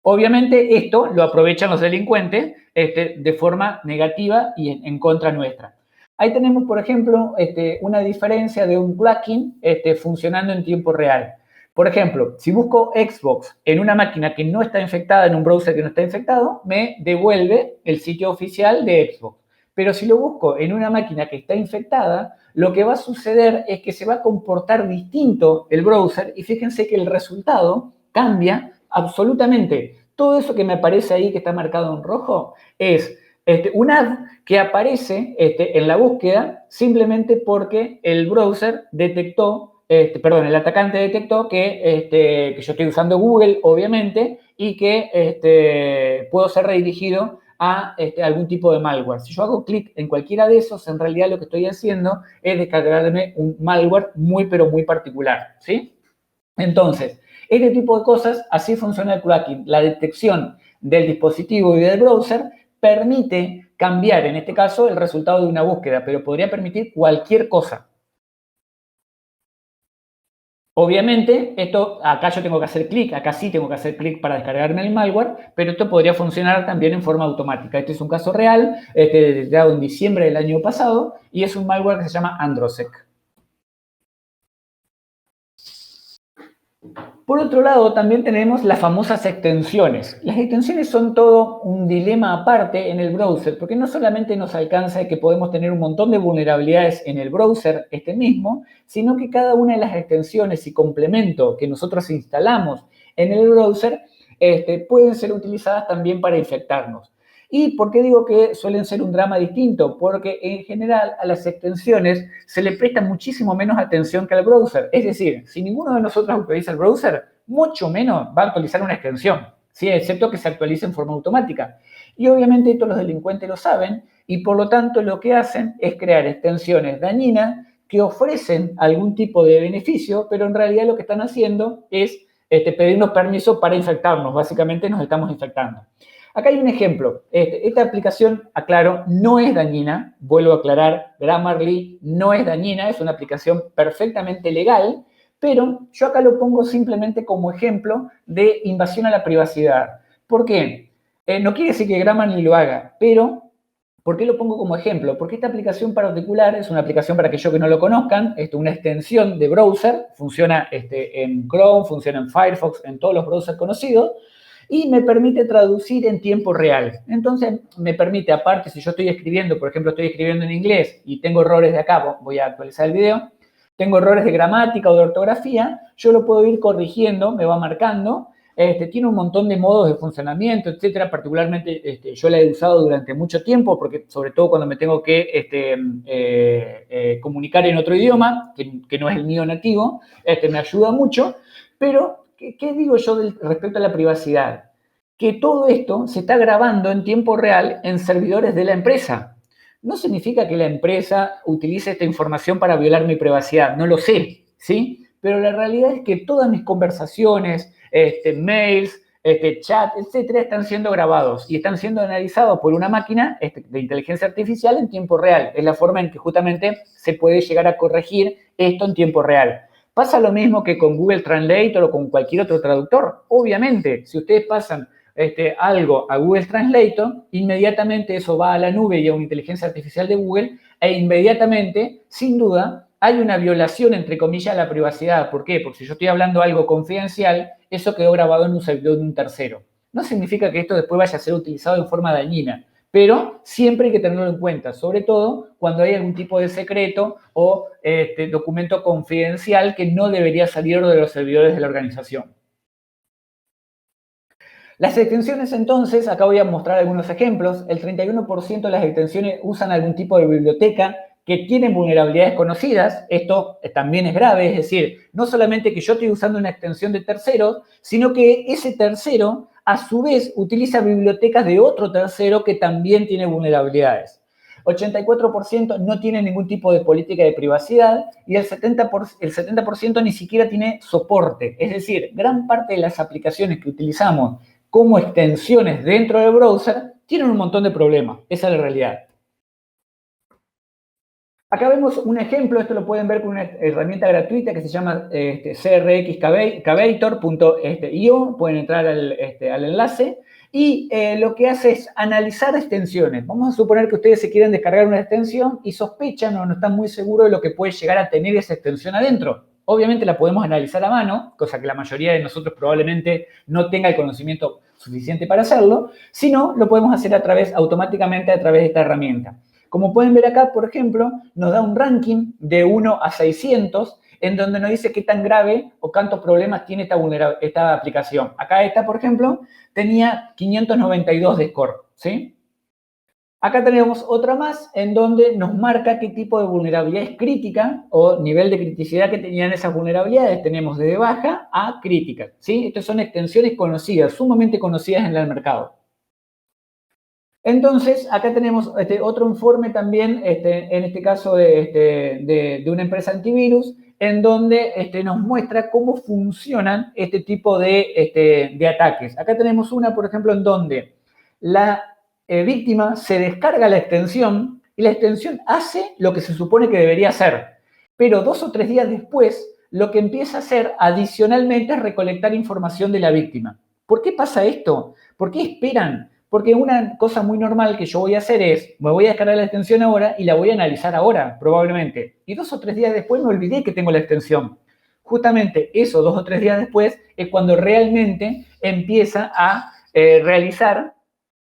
Obviamente esto lo aprovechan los delincuentes de forma negativa y en contra nuestra. Ahí tenemos, por ejemplo, una diferencia de un plugin funcionando en tiempo real. Por ejemplo, si busco Xbox en una máquina que no está infectada, en un browser que no está infectado, me devuelve el sitio oficial de Xbox. Pero si lo busco en una máquina que está infectada, lo que va a suceder es que se va a comportar distinto el browser y fíjense que el resultado cambia absolutamente. Todo eso que me aparece ahí que está marcado en rojo es un ad que aparece en la búsqueda simplemente porque el browser detectó, perdón, el atacante detectó que yo estoy usando Google, obviamente, y que puedo ser redirigido a algún tipo de malware. Si yo hago clic en cualquiera de esos, en realidad lo que estoy haciendo es descargarme un malware muy, pero muy particular, ¿sí? Entonces, este tipo de cosas, así funciona el cracking. La detección del dispositivo y del browser permite cambiar, en este caso, el resultado de una búsqueda, pero podría permitir cualquier cosa. Obviamente, acá yo tengo que hacer clic, acá sí tengo que hacer clic para descargarme el malware, pero esto podría funcionar también en forma automática. Este es un caso real, detectado en diciembre del año pasado, y es un malware que se llama Androsec. Por otro lado, también tenemos las famosas extensiones. Las extensiones son todo un dilema aparte en el browser, porque no solamente nos alcanza que podemos tener un montón de vulnerabilidades en el browser mismo, sino que cada una de las extensiones y complemento que nosotros instalamos en el browser pueden ser utilizadas también para infectarnos. ¿Y por qué digo que suelen ser un drama distinto? Porque en general a las extensiones se le presta muchísimo menos atención que al browser. Es decir, si ninguno de nosotros utiliza el browser, mucho menos va a actualizar una extensión, ¿sí? Excepto que se actualice en forma automática. Y obviamente esto los delincuentes lo saben y por lo tanto lo que hacen es crear extensiones dañinas que ofrecen algún tipo de beneficio, pero en realidad lo que están haciendo es pedirnos permiso para infectarnos. Básicamente nos estamos infectando. Acá hay un ejemplo. Esta aplicación, aclaro, no es dañina. Vuelvo a aclarar, Grammarly no es dañina, es una aplicación perfectamente legal, pero yo acá lo pongo simplemente como ejemplo de invasión a la privacidad. ¿Por qué? No quiere decir que Grammarly lo haga, pero ¿por qué lo pongo como ejemplo? Porque esta aplicación particular es una aplicación para aquellos que no lo conozcan, una extensión de browser, funciona en Chrome, funciona en Firefox, en todos los browsers conocidos, y me permite traducir en tiempo real. Entonces, me permite, aparte, si yo estoy escribiendo, por ejemplo, estoy escribiendo en inglés y tengo errores de acá, voy a actualizar el video, tengo errores de gramática o de ortografía, yo lo puedo ir corrigiendo, me va marcando, tiene un montón de modos de funcionamiento, etcétera. Particularmente yo la he usado durante mucho tiempo, porque sobre todo cuando me tengo que comunicar en otro idioma, que no es el mío nativo, me ayuda mucho. Pero, ¿qué digo yo respecto a la privacidad? Que todo esto se está grabando en tiempo real en servidores de la empresa. No significa que la empresa utilice esta información para violar mi privacidad, no lo sé, ¿sí? Pero la realidad es que todas mis conversaciones, mails, chat, etcétera, están siendo grabados y están siendo analizados por una máquina de inteligencia artificial en tiempo real. Es la forma en que justamente se puede llegar a corregir esto en tiempo real. ¿Pasa lo mismo que con Google Translator o con cualquier otro traductor? Obviamente, si ustedes pasan algo a Google Translator, inmediatamente eso va a la nube y a una inteligencia artificial de Google e inmediatamente, sin duda, hay una violación, entre comillas, a la privacidad. ¿Por qué? Porque si yo estoy hablando algo confidencial, eso quedó grabado en un servidor de un tercero. No significa que esto después vaya a ser utilizado en forma dañina, pero siempre hay que tenerlo en cuenta, sobre todo cuando hay algún tipo de secreto o documento confidencial que no debería salir de los servidores de la organización. Las extensiones, entonces, acá voy a mostrar algunos ejemplos. El 31% de las extensiones usan algún tipo de biblioteca que tienen vulnerabilidades conocidas. Esto también es grave, es decir, no solamente que yo estoy usando una extensión de terceros, sino que ese tercero, a su vez, utiliza bibliotecas de otro tercero que también tiene vulnerabilidades. 84% no tiene ningún tipo de política de privacidad y el 70% ni siquiera tiene soporte. Es decir, gran parte de las aplicaciones que utilizamos como extensiones dentro del browser tienen un montón de problemas. Esa es la realidad. Acá vemos un ejemplo, esto lo pueden ver con una herramienta gratuita que se llama crxcavator.io, pueden entrar al enlace, y lo que hace es analizar extensiones. Vamos a suponer que ustedes se quieren descargar una extensión y sospechan o no están muy seguros de lo que puede llegar a tener esa extensión adentro. Obviamente la podemos analizar a mano, cosa que la mayoría de nosotros probablemente no tenga el conocimiento suficiente para hacerlo, sino lo podemos hacer automáticamente a través de esta herramienta. Como pueden ver acá, por ejemplo, nos da un ranking de 1 a 600 en donde nos dice qué tan grave o cuántos problemas tiene esta aplicación. Acá esta, por ejemplo, tenía 592 de score, ¿sí? Acá tenemos otra más en donde nos marca qué tipo de vulnerabilidad es crítica o nivel de criticidad que tenían esas vulnerabilidades. Tenemos desde baja a crítica, ¿sí? Estas son extensiones conocidas, sumamente conocidas en el mercado. Entonces, acá tenemos otro informe también, en este caso de una empresa antivirus, en donde nos muestra cómo funcionan este tipo de ataques. Acá tenemos una, por ejemplo, en donde la víctima se descarga la extensión y la extensión hace lo que se supone que debería hacer. Pero 2 o 3 días después, lo que empieza a hacer adicionalmente es recolectar información de la víctima. ¿Por qué pasa esto? ¿Por qué esperan? Porque una cosa muy normal que yo voy a hacer es, me voy a descargar la extensión ahora y la voy a analizar ahora, probablemente. Y 2 o 3 días después me olvidé que tengo la extensión. Justamente eso, 2 o 3 días después, es cuando realmente empieza a realizar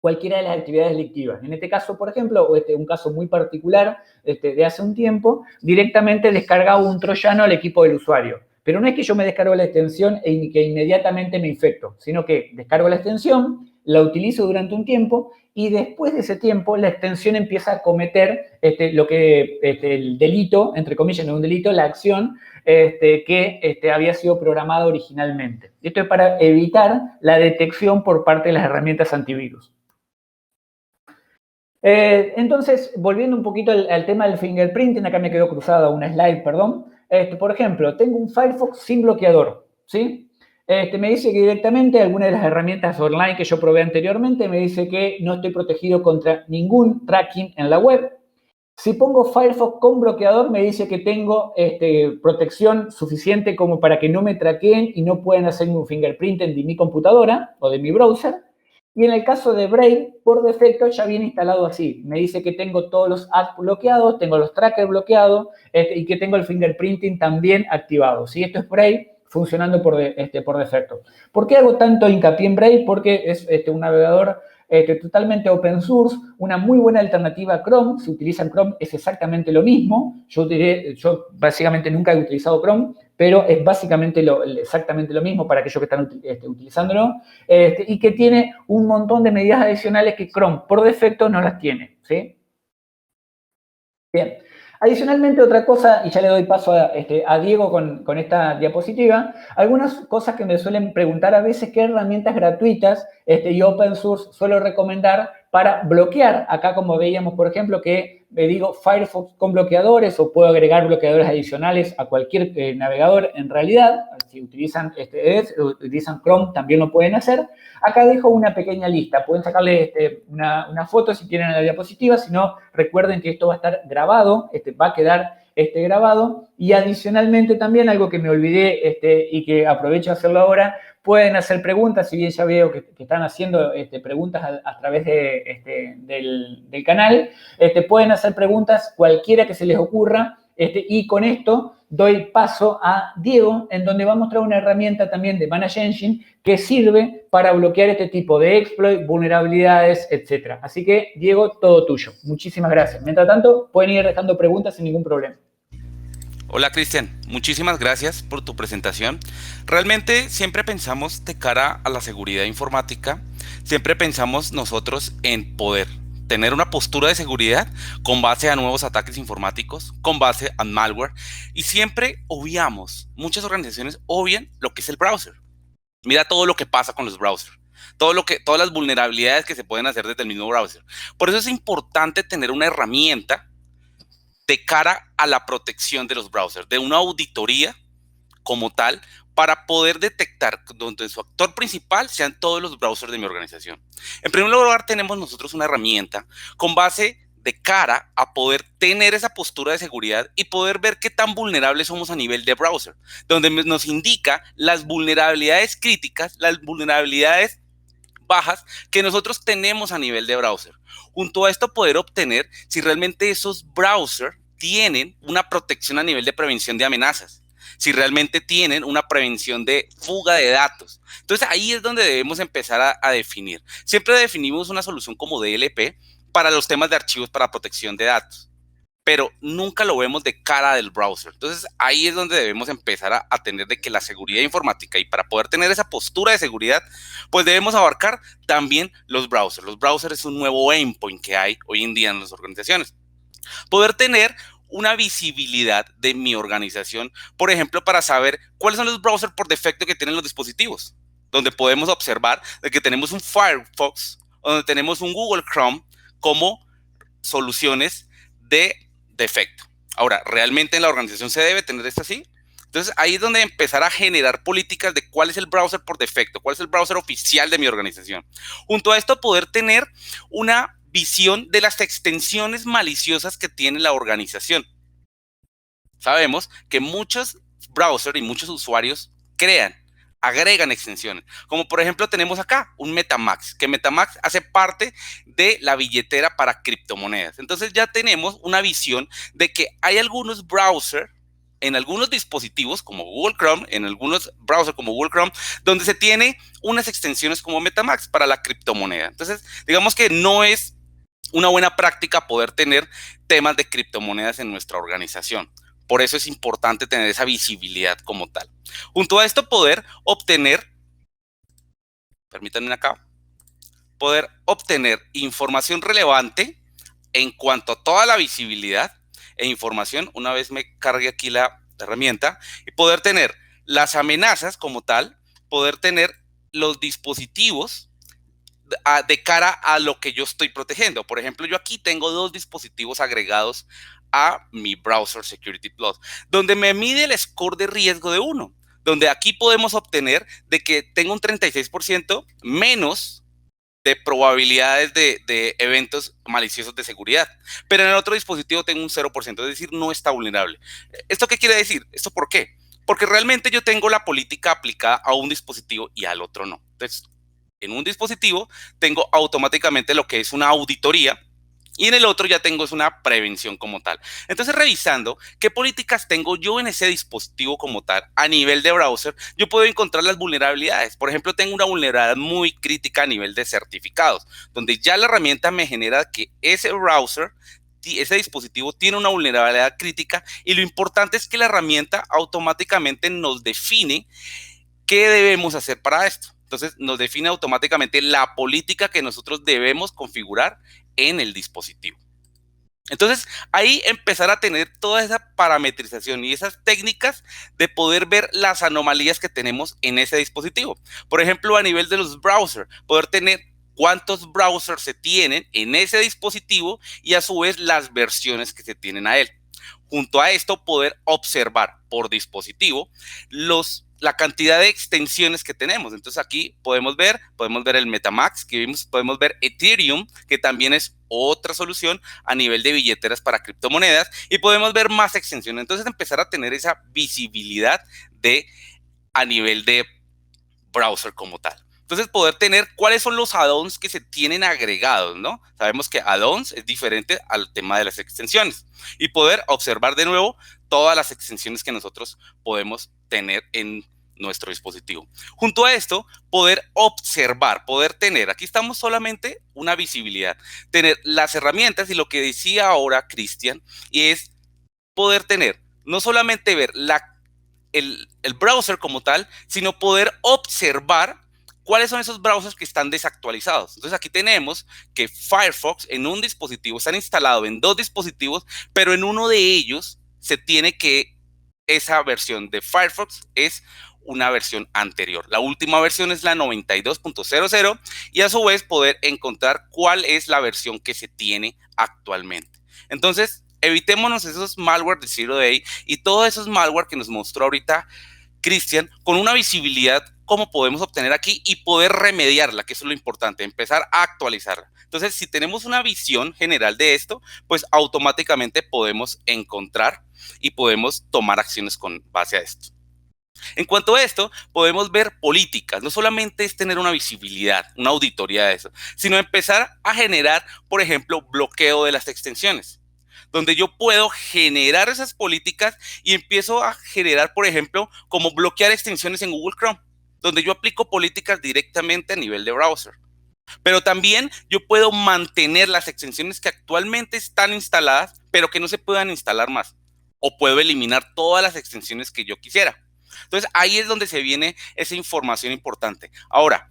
cualquiera de las actividades delictivas. En este caso, por ejemplo, un caso muy particular de hace un tiempo, directamente descargaba un troyano al equipo del usuario. Pero no es que yo me descargo la extensión y que inmediatamente me infecto, sino que descargo la extensión, la utilizo durante un tiempo y después de ese tiempo la extensión empieza a cometer lo que el delito, entre comillas, no un delito, la acción que había sido programada originalmente. Esto es para evitar la detección por parte de las herramientas antivirus. Entonces, volviendo un poquito al tema del fingerprinting, acá me quedó cruzada una slide, perdón. Por ejemplo, tengo un Firefox sin bloqueador, ¿sí? Me dice que directamente alguna de las herramientas online que yo probé anteriormente me dice que no estoy protegido contra ningún tracking en la web. Si pongo Firefox con bloqueador, me dice que tengo protección suficiente como para que no me traqueen y no puedan hacerme un fingerprinting de mi computadora o de mi browser. Y en el caso de Brave, por defecto ya viene instalado así. Me dice que tengo todos los apps bloqueados, tengo los trackers bloqueados y que tengo el fingerprinting también activado. ¿Sí? Esto es Brave funcionando por defecto. ¿Por qué hago tanto hincapié en Brave? Porque es un navegador totalmente open source, una muy buena alternativa a Chrome. Si utilizan Chrome es exactamente lo mismo. Yo básicamente nunca he utilizado Chrome, pero es básicamente exactamente lo mismo para aquellos que están utilizándolo, y que tiene un montón de medidas adicionales que Chrome por defecto no las tiene, ¿sí? Bien. Adicionalmente, otra cosa, y ya le doy paso a Diego con esta diapositiva, algunas cosas que me suelen preguntar a veces, qué herramientas gratuitas y open source suelo recomendar para bloquear. Acá, como veíamos, por ejemplo, que me digo Firefox con bloqueadores o puedo agregar bloqueadores adicionales a cualquier navegador en realidad. Si utilizan Edge, utilizan Chrome, también lo pueden hacer. Acá dejo una pequeña lista. Pueden sacarle una foto si tienen en la diapositiva. Si no, recuerden que esto va a estar grabado, va a quedar grabado. Y adicionalmente también, algo que me olvidé y que aprovecho de hacerlo ahora, pueden hacer preguntas, si bien ya veo que están haciendo preguntas a través del canal. Pueden hacer preguntas cualquiera que se les ocurra. Y con esto doy paso a Diego, en donde va a mostrar una herramienta también de Manage Engine que sirve para bloquear este tipo de exploit, vulnerabilidades, etc. Así que, Diego, todo tuyo. Muchísimas gracias. Mientras tanto, pueden ir dejando preguntas sin ningún problema. Hola Cristian, muchísimas gracias por tu presentación. Realmente siempre pensamos de cara a la seguridad informática, siempre pensamos nosotros en poder tener una postura de seguridad con base a nuevos ataques informáticos, con base a malware, y siempre obviamos, muchas organizaciones obvian lo que es el browser. Mira todo lo que pasa con los browsers, todas las vulnerabilidades que se pueden hacer desde el mismo browser. Por eso es importante tener una herramienta de cara a la protección de los browsers, de una auditoría como tal, para poder detectar donde su actor principal sean todos los browsers de mi organización. En primer lugar, tenemos nosotros una herramienta con base de cara a poder tener esa postura de seguridad y poder ver qué tan vulnerables somos a nivel de browser, donde nos indica las vulnerabilidades críticas, las vulnerabilidades bajas que nosotros tenemos a nivel de browser. Junto a esto, poder obtener si realmente esos browsers tienen una protección a nivel de prevención de amenazas, si realmente tienen una prevención de fuga de datos. Entonces ahí es donde debemos empezar a definir. Siempre definimos una solución como DLP para los temas de archivos para protección de datos. pero nunca lo vemos de cara del browser. Entonces ahí es donde debemos empezar a tener de que la seguridad informática, y para poder tener esa postura de seguridad, pues debemos abarcar también los browsers. Los browsers es un nuevo endpoint que hay hoy en día en las organizaciones. Poder tener una visibilidad de mi organización, por ejemplo, para saber cuáles son los browsers por defecto que tienen los dispositivos, donde podemos observar de que tenemos un Firefox, o donde tenemos un Google Chrome como soluciones de defecto. Ahora, ¿realmente en la organización se debe tener esto así? Entonces, ahí es donde empezar a generar políticas de cuál es el browser por defecto, cuál es el browser oficial de mi organización. Junto a esto, poder tener una visión de las extensiones maliciosas que tiene la organización. Sabemos que muchos browsers y muchos usuarios agregan extensiones, como por ejemplo tenemos acá un Metamask, que Metamask hace parte de la billetera para criptomonedas. Entonces ya tenemos una visión de que hay algunos browsers en algunos dispositivos como Google Chrome, en algunos browsers como Google Chrome, donde se tiene unas extensiones como Metamask para la criptomoneda. Entonces, digamos que no es una buena práctica poder tener temas de criptomonedas en nuestra organización. Por eso es importante tener esa visibilidad como tal. Junto a esto, poder obtener, permítanme acá, poder obtener información relevante en cuanto a toda la visibilidad e información, una vez me cargue aquí la herramienta, y poder tener las amenazas como tal, poder tener los dispositivos de cara a lo que yo estoy protegiendo. Por ejemplo, yo aquí tengo 2 dispositivos agregados a mi Browser Security Plus, donde me mide el score de riesgo de uno, donde aquí podemos obtener de que tengo un 36% menos de probabilidades de eventos maliciosos de seguridad, pero en el otro dispositivo tengo un 0%, es decir, no está vulnerable. ¿Esto qué quiere decir? ¿Esto por qué? Porque realmente yo tengo la política aplicada a un dispositivo y al otro no. Entonces, en un dispositivo tengo automáticamente lo que es una auditoría, y en el otro ya tengo es una prevención como tal. Entonces, revisando qué políticas tengo yo en ese dispositivo como tal, a nivel de browser, yo puedo encontrar las vulnerabilidades. Por ejemplo, tengo una vulnerabilidad muy crítica a nivel de certificados, donde ya la herramienta me genera que ese browser, ese dispositivo tiene una vulnerabilidad crítica, y lo importante es que la herramienta automáticamente nos define qué debemos hacer para esto. Entonces, nos define automáticamente la política que nosotros debemos configurar en el dispositivo. Entonces, ahí empezar a tener toda esa parametrización y esas técnicas de poder ver las anomalías que tenemos en ese dispositivo. Por ejemplo, a nivel de los browsers, poder tener cuántos browsers se tienen en ese dispositivo y a su vez las versiones que se tienen a él. Junto a esto, poder observar por dispositivo la cantidad de extensiones que tenemos. Entonces aquí podemos ver el Metamask que vimos, podemos ver Ethereum, que también es otra solución a nivel de billeteras para criptomonedas, y podemos ver más extensiones. Entonces empezar a tener esa visibilidad a nivel de browser como tal. Entonces, poder tener cuáles son los add-ons que se tienen agregados, ¿no? Sabemos que add-ons es diferente al tema de las extensiones, y poder observar de nuevo todas las extensiones que nosotros podemos tener en nuestro dispositivo. Junto a esto, poder observar, poder tener, aquí estamos solamente una visibilidad, tener las herramientas, y lo que decía ahora Cristian, y es poder tener, no solamente ver el browser como tal, sino poder observar cuáles son esos browsers que están desactualizados. Entonces aquí tenemos que Firefox en un dispositivo está instalado en 2 dispositivos, pero en uno de ellos se tiene que esa versión de Firefox es una versión anterior. La última versión es la 92.00, y a su vez poder encontrar cuál es la versión que se tiene actualmente. Entonces, evitémonos esos malware de Zero Day y todos esos malware que nos mostró ahorita Cristian, con una visibilidad como podemos obtener aquí y poder remediarla, que eso es lo importante, empezar a actualizarla. Entonces, si tenemos una visión general de esto, pues automáticamente podemos encontrar y podemos tomar acciones con base a esto. En cuanto a esto, podemos ver políticas. No solamente es tener una visibilidad, una auditoría de eso, sino empezar a generar, por ejemplo, bloqueo de las extensiones, donde yo puedo generar esas políticas y empiezo a generar, por ejemplo, como bloquear extensiones en Google Chrome, donde yo aplico políticas directamente a nivel de browser. Pero también yo puedo mantener las extensiones que actualmente están instaladas, pero que no se puedan instalar más. O puedo eliminar todas las extensiones que yo quisiera. Entonces ahí es donde se viene esa información importante. Ahora,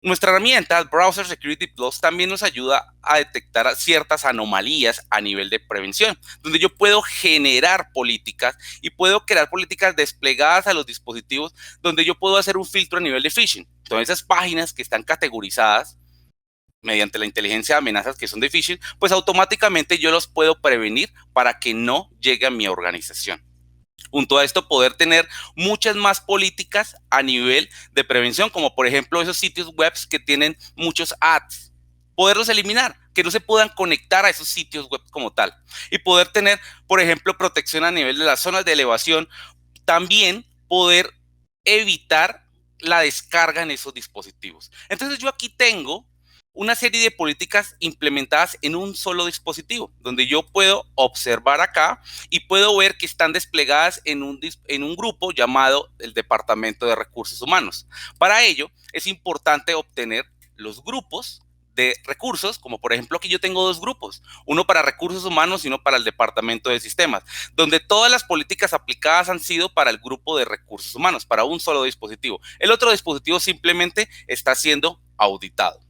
nuestra herramienta Browser Security Plus también nos ayuda a detectar ciertas anomalías a nivel de prevención, donde yo puedo generar políticas y puedo crear políticas desplegadas a los dispositivos, donde yo puedo hacer un filtro a nivel de phishing. Entonces esas páginas que están categorizadas mediante la inteligencia de amenazas que son de phishing, pues automáticamente yo los puedo prevenir para que no llegue a mi organización. Junto a esto, poder tener muchas más políticas a nivel de prevención, como por ejemplo esos sitios web que tienen muchos ads, poderlos eliminar, que no se puedan conectar a esos sitios web como tal. Y poder tener, por ejemplo, protección a nivel de las zonas de elevación, también poder evitar la descarga en esos dispositivos. Entonces yo aquí tengo una serie de políticas implementadas en un solo dispositivo, donde yo puedo observar acá y puedo ver que están desplegadas en un grupo llamado el Departamento de Recursos Humanos. Para ello, es importante obtener los grupos de recursos, como por ejemplo aquí yo tengo dos grupos, uno para recursos humanos y uno para el departamento de sistemas, donde todas las políticas aplicadas han sido para el grupo de recursos humanos, para un solo dispositivo. El otro dispositivo simplemente está siendo auditado.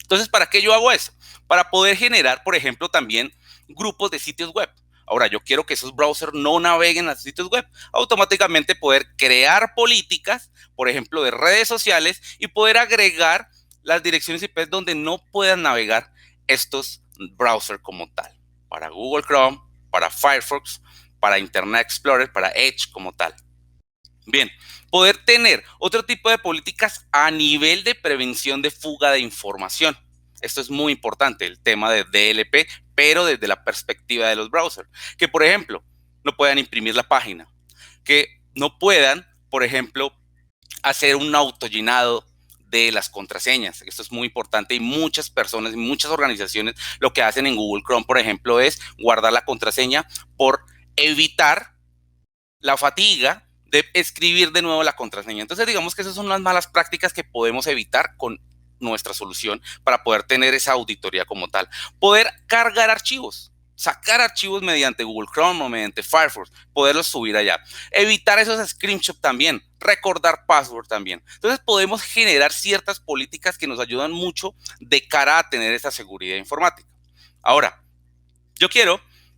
Entonces, ¿para qué yo hago eso? Para poder generar, por ejemplo, también grupos de sitios web. Ahora, yo quiero que esos browsers no naveguen a sitios web. Automáticamente poder crear políticas, por ejemplo, de redes sociales y poder agregar las direcciones IP donde no puedan navegar estos browsers como tal. Para Google Chrome, para Firefox, para Internet Explorer, para Edge como tal. Bien, poder tener otro tipo de políticas a nivel de prevención de fuga de información. Esto es muy importante, el tema de DLP, pero desde la perspectiva de los browsers. Que, por ejemplo, no puedan imprimir la página. Que no puedan, por ejemplo, hacer un autollenado de las contraseñas. Esto es muy importante y muchas personas, muchas organizaciones lo que hacen en Google Chrome, por ejemplo, es guardar la contraseña por evitar la fatiga de escribir de nuevo la contraseña. Entonces, digamos que esas son las malas prácticas que podemos evitar con nuestra solución para poder tener esa auditoría como tal. Poder cargar archivos, sacar archivos mediante Google Chrome o mediante Firefox, poderlos subir allá. Evitar esos screenshots también, recordar password también. Entonces podemos generar ciertas políticas que nos ayudan mucho de cara a tener esa seguridad informática. Ahora, yo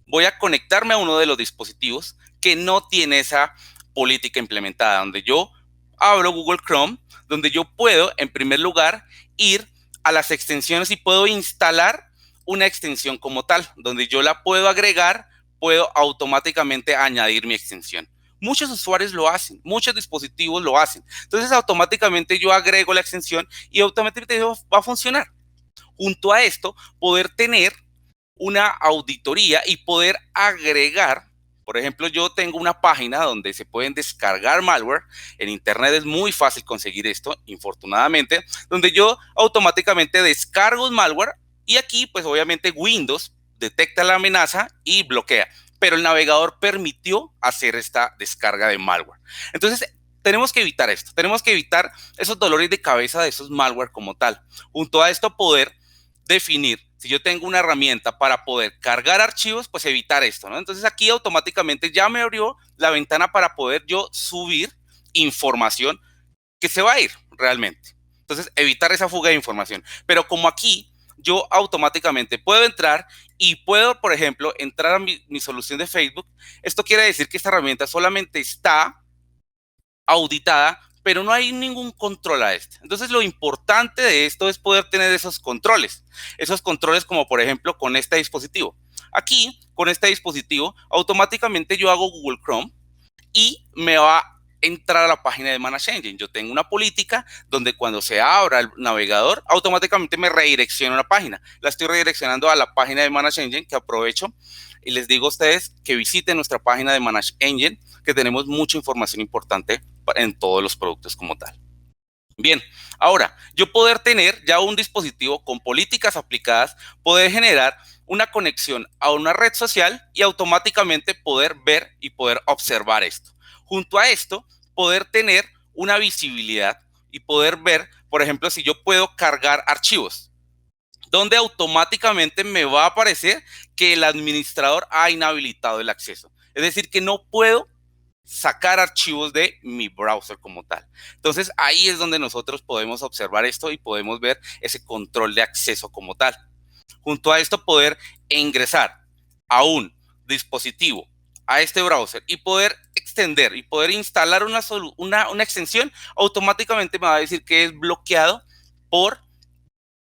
voy a conectarme a uno de los dispositivos que no tiene esa política implementada, donde yo abro Google Chrome, donde yo puedo, en primer lugar, ir a las extensiones y puedo instalar una extensión como tal, donde yo la puedo agregar, puedo automáticamente añadir mi extensión. Muchos usuarios lo hacen, muchos dispositivos lo hacen. Entonces, automáticamente yo agrego la extensión y automáticamente va a funcionar. Junto a esto, poder tener una auditoría y poder agregar, por ejemplo, yo tengo una página donde se pueden descargar malware. En internet es muy fácil conseguir esto, infortunadamente, donde yo automáticamente descargo un malware y aquí, pues obviamente Windows detecta la amenaza y bloquea. Pero el navegador permitió hacer esta descarga de malware. Entonces, tenemos que evitar esto. Tenemos que evitar esos dolores de cabeza de esos malware como tal. Junto a esto, poder definir, si yo tengo una herramienta para poder cargar archivos, pues evitar esto, ¿no? Entonces aquí automáticamente ya me abrió la ventana para poder yo subir información que se va a ir realmente. Entonces evitar esa fuga de información. Pero como aquí yo automáticamente puedo entrar y puedo, por ejemplo, entrar a mi solución de Facebook, esto quiere decir que esta herramienta solamente está auditada, pero no hay ningún control a este. Entonces lo importante de esto es poder tener esos controles como por ejemplo con este dispositivo. Aquí, con este dispositivo, automáticamente yo hago Google Chrome y me va a entrar a la página de Manage Engine. Yo tengo una política donde cuando se abra el navegador, automáticamente me redirecciona a una página. La estoy redireccionando a la página de Manage Engine, que aprovecho y les digo a ustedes que visiten nuestra página de Manage Engine, que tenemos mucha información importante en todos los productos como tal. Bien, ahora, yo poder tener ya un dispositivo con políticas aplicadas, poder generar una conexión a una red social y automáticamente poder ver y poder observar esto. Junto a esto, poder tener una visibilidad y poder ver, por por ejemplo, si yo puedo cargar archivos, donde automáticamente me va a aparecer que el administrador ha inhabilitado el acceso. Es decir, que no puedo sacar archivos de mi browser como tal. Entonces, ahí es donde nosotros podemos observar esto y podemos ver ese control de acceso como tal. Junto a esto, poder ingresar a un dispositivo, a este browser, y poder extender y poder instalar una extensión, automáticamente me va a decir que es bloqueado por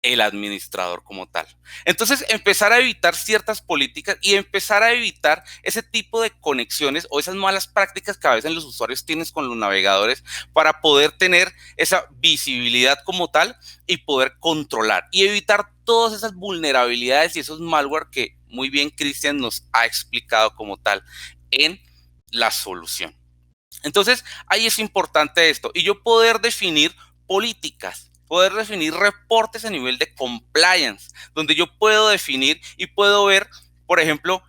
el administrador como tal. Entonces, empezar a evitar ciertas políticas y empezar a evitar ese tipo de conexiones o esas malas prácticas que a veces los usuarios tienen con los navegadores, para poder tener esa visibilidad como tal y poder controlar y evitar todas esas vulnerabilidades y esos malware que muy bien Cristian nos ha explicado como tal en la solución. Entonces, ahí es importante esto, y yo poder definir políticas, poder definir reportes a nivel de compliance, donde yo puedo definir y puedo ver, por ejemplo,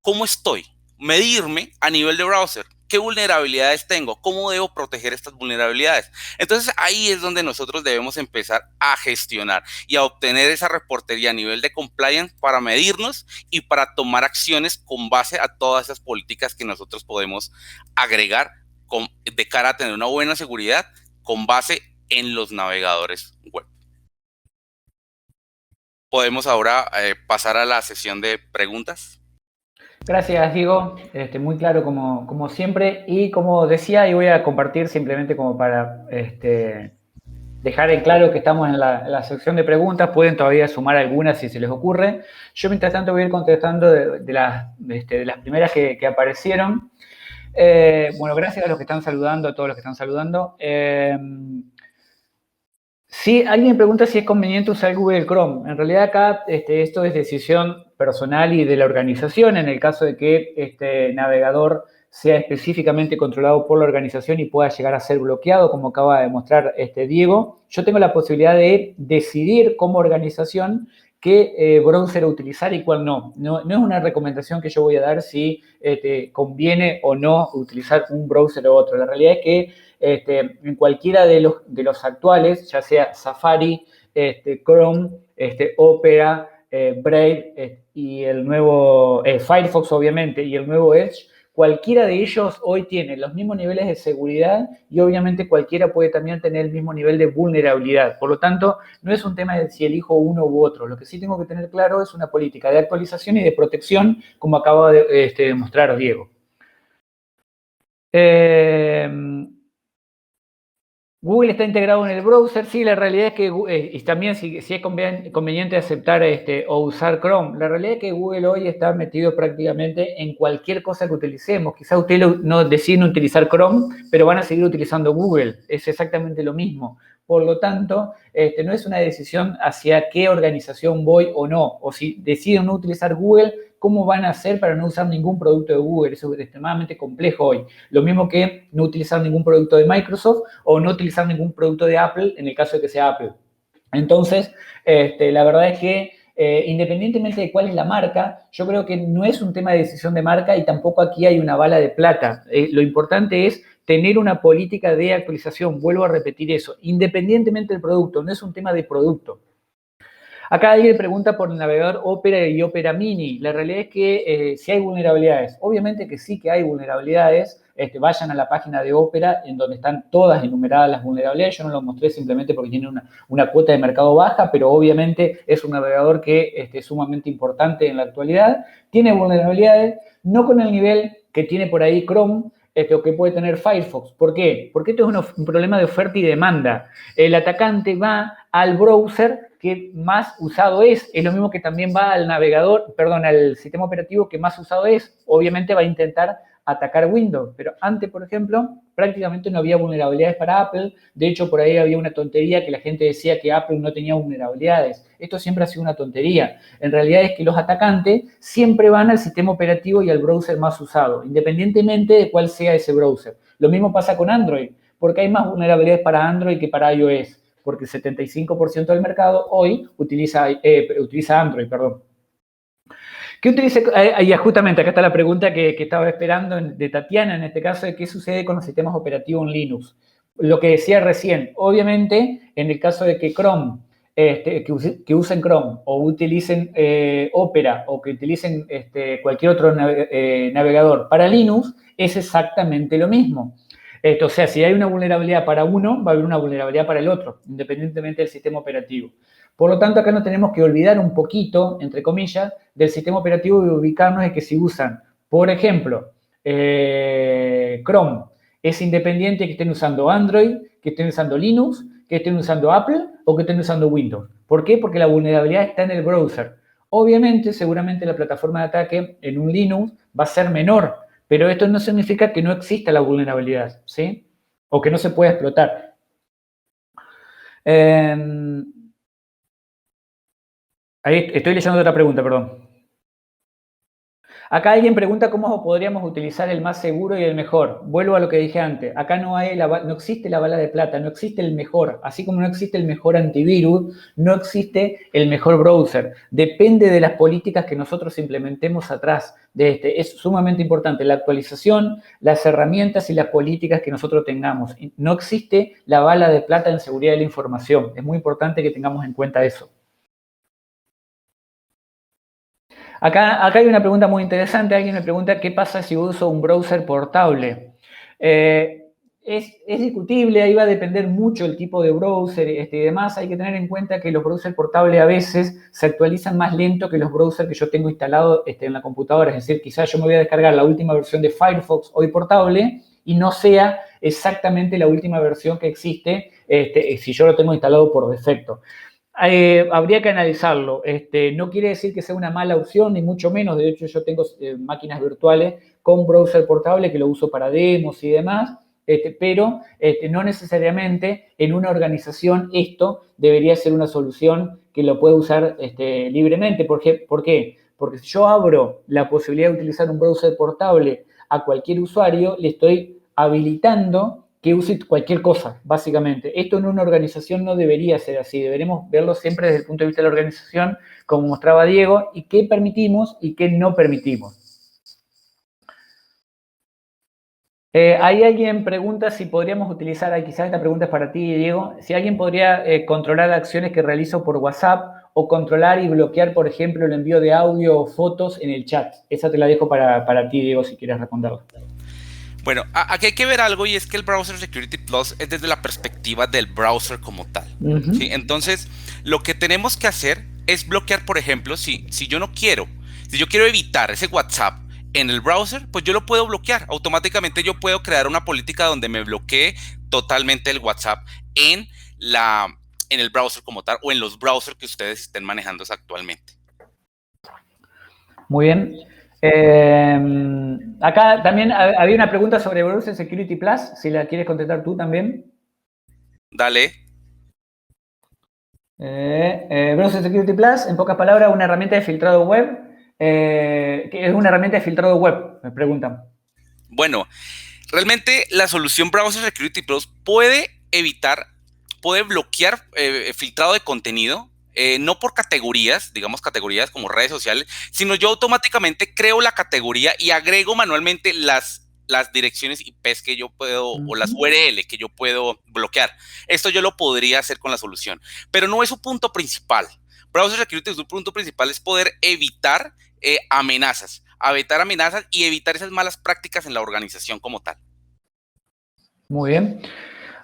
cómo estoy, medirme a nivel de browser, qué vulnerabilidades tengo, cómo debo proteger estas vulnerabilidades. Entonces, ahí es donde nosotros debemos empezar a gestionar y a obtener esa reportería a nivel de compliance para medirnos y para tomar acciones con base a todas esas políticas que nosotros podemos agregar de cara a tener una buena seguridad con base en los navegadores web. Podemos ahora pasar a la sesión de preguntas. Gracias, Diego. Muy claro como siempre. Y como decía, y voy a compartir simplemente como para dejar en claro que estamos en la sección de preguntas. Pueden todavía sumar algunas si se les ocurre. Yo, mientras tanto, voy a ir contestando de las primeras que aparecieron. Bueno, gracias a los que están saludando, a todos los que están saludando. Sí, alguien me pregunta si es conveniente usar Google Chrome. En realidad acá esto es decisión personal y de la organización, en el caso de que este navegador sea específicamente controlado por la organización y pueda llegar a ser bloqueado, como acaba de mostrar Diego. Yo tengo la posibilidad de decidir como organización qué browser utilizar y cuál no. No es una recomendación que yo voy a dar si conviene o no utilizar un browser u otro. La realidad es que en cualquiera de los actuales, ya sea Safari, Chrome, Opera, Brave y el nuevo Firefox, obviamente, y el nuevo Edge, cualquiera de ellos hoy tiene los mismos niveles de seguridad y obviamente cualquiera puede también tener el mismo nivel de vulnerabilidad. Por lo tanto, no es un tema de si elijo uno u otro. Lo que sí tengo que tener claro es una política de actualización y de protección, como acaba de mostrar Diego. Google está integrado en el browser. Sí, la realidad es que, y también si es conveniente aceptar o usar Chrome, la realidad es que Google hoy está metido prácticamente en cualquier cosa que utilicemos. Quizá ustedes no deciden utilizar Chrome, pero van a seguir utilizando Google. Es exactamente lo mismo. Por lo tanto, no es una decisión hacia qué organización voy o no. O si deciden no utilizar Google, ¿cómo van a hacer para no usar ningún producto de Google? Eso es extremadamente complejo hoy. Lo mismo que no utilizar ningún producto de Microsoft o no utilizar ningún producto de Apple en el caso de que sea Apple. Entonces, la verdad es que independientemente de cuál es la marca, yo creo que no es un tema de decisión de marca y tampoco aquí hay una bala de plata. Lo importante es tener una política de actualización. Vuelvo a repetir eso, independientemente del producto, no es un tema de producto. Acá alguien pregunta por el navegador Opera y Opera Mini. La realidad es que si hay vulnerabilidades, obviamente que sí que hay vulnerabilidades. Vayan a la página de Opera, en donde están todas enumeradas las vulnerabilidades. Yo no lo mostré simplemente porque tiene una cuota de mercado baja, pero obviamente es un navegador que es sumamente importante en la actualidad. Tiene vulnerabilidades, no con el nivel que tiene por ahí Chrome, o que puede tener Firefox. ¿Por qué? Porque esto es un problema de oferta y demanda. El atacante va al browser que más usado es lo mismo que también va al navegador, perdón, al sistema operativo que más usado es. Obviamente va a intentar atacar Windows, pero antes, por ejemplo, prácticamente no había vulnerabilidades para Apple. De hecho, por ahí había una tontería que la gente decía que Apple no tenía vulnerabilidades. Esto siempre ha sido una tontería. En realidad es que los atacantes siempre van al sistema operativo y al browser más usado, independientemente de cuál sea ese browser. Lo mismo pasa con Android, porque hay más vulnerabilidades para Android que para iOS, porque el 75% del mercado hoy utiliza Android, perdón. ¿Qué utiliza? Justamente acá está la pregunta que estaba esperando de Tatiana, en este caso, de qué sucede con los sistemas operativos en Linux. lo que decía recién, obviamente, en el caso de que Chrome, que usen Chrome o utilicen Opera o que utilicen cualquier otro navegador para Linux, es exactamente lo mismo. O sea, si hay una vulnerabilidad para uno, va a haber una vulnerabilidad para el otro, independientemente del sistema operativo. Por lo tanto, acá nos tenemos que olvidar un poquito, entre comillas, del sistema operativo y ubicarnos en que si usan, por ejemplo, Chrome, es independiente que estén usando Android, que estén usando Linux, que estén usando Apple o que estén usando Windows. ¿Por qué? Porque la vulnerabilidad está en el browser. Obviamente, seguramente la plataforma de ataque en un Linux va a ser menor, pero esto no significa que no exista la vulnerabilidad, ¿sí? O que no se pueda explotar. Ahí estoy leyendo otra pregunta, perdón. Acá alguien pregunta cómo podríamos utilizar el más seguro y el mejor. Vuelvo a lo que dije antes. Acá no existe la bala de plata, no existe el mejor. Así como no existe el mejor antivirus, no existe el mejor browser. Depende de las políticas que nosotros implementemos atrás de este. Es sumamente importante la actualización, las herramientas y las políticas que nosotros tengamos. No existe la bala de plata en seguridad de la información. Es muy importante que tengamos en cuenta eso. Acá hay una pregunta muy interesante. Alguien me pregunta qué pasa si uso un browser portable. Es discutible, ahí va a depender mucho el tipo de browser y demás. Hay que tener en cuenta que los browsers portables a veces se actualizan más lento que los browsers que yo tengo instalados en la computadora. Es decir, quizás yo me voy a descargar la última versión de Firefox hoy portable y no sea exactamente la última versión que existe si yo lo tengo instalado por defecto. Habría que analizarlo. No quiere decir que sea una mala opción, ni mucho menos. De hecho, yo tengo máquinas virtuales con browser portable que lo uso para demos y demás, pero no necesariamente en una organización esto debería ser una solución que lo pueda usar libremente. ¿Por qué? Porque si yo abro la posibilidad de utilizar un browser portable a cualquier usuario, le estoy habilitando que use cualquier cosa, básicamente. Esto en una organización no debería ser así. Deberemos verlo siempre desde el punto de vista de la organización, como mostraba Diego, y qué permitimos y qué no permitimos. Ahí alguien pregunta si podríamos utilizar, quizás esta pregunta es para ti, Diego, si alguien podría controlar acciones que realizo por WhatsApp o controlar y bloquear, por ejemplo, el envío de audio o fotos en el chat. Esa te la dejo para ti, Diego, si quieres responderla. Bueno, aquí hay que ver algo y es que el Browser Security Plus es desde la perspectiva del browser como tal. ¿Sí? Entonces, lo que tenemos que hacer es bloquear, por ejemplo, si yo no quiero, si yo quiero evitar ese WhatsApp en el browser, pues yo lo puedo bloquear. Automáticamente yo puedo crear una política donde me bloquee totalmente el WhatsApp en el browser como tal o en los browsers que ustedes estén manejando actualmente. Muy bien. Acá también había una pregunta sobre Browser Security Plus, si la quieres contestar tú también. Dale. Browser Security Plus, en pocas palabras, una herramienta de filtrado web. ¿Qué es una herramienta de filtrado web? Me preguntan. Bueno, realmente la solución Browser Security Plus puede bloquear filtrado de contenido, no por categorías, digamos categorías como redes sociales, sino yo automáticamente creo la categoría y agrego manualmente las direcciones IPs que yo puedo, o las URL que yo puedo bloquear. Esto yo lo podría hacer con la solución, pero no es su punto principal. Browser Security, su punto principal es poder evitar amenazas y evitar esas malas prácticas en la organización como tal. Muy bien.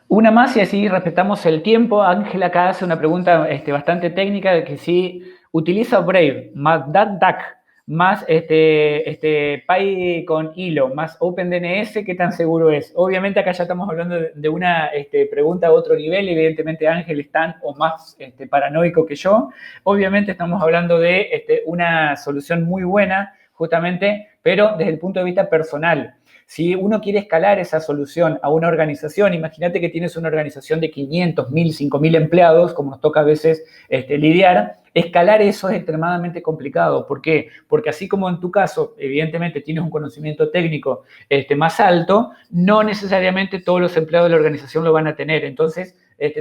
Una más y así respetamos el tiempo. Ángela acá hace una pregunta bastante técnica de que si utiliza Brave más DuckDuck más Py con hilo más OpenDNS, ¿qué tan seguro es? Obviamente acá ya estamos hablando de una pregunta a otro nivel. Evidentemente Ángel es tan o más paranoico que yo. Obviamente estamos hablando de una solución muy buena, justamente, pero desde el punto de vista personal. Si uno quiere escalar esa solución a una organización, imagínate que tienes una organización de 500, 1000, 5000 empleados, como nos toca a veces lidiar, escalar eso es extremadamente complicado. ¿Por qué? Porque así como en tu caso, evidentemente tienes un conocimiento técnico más alto, no necesariamente todos los empleados de la organización lo van a tener. Entonces,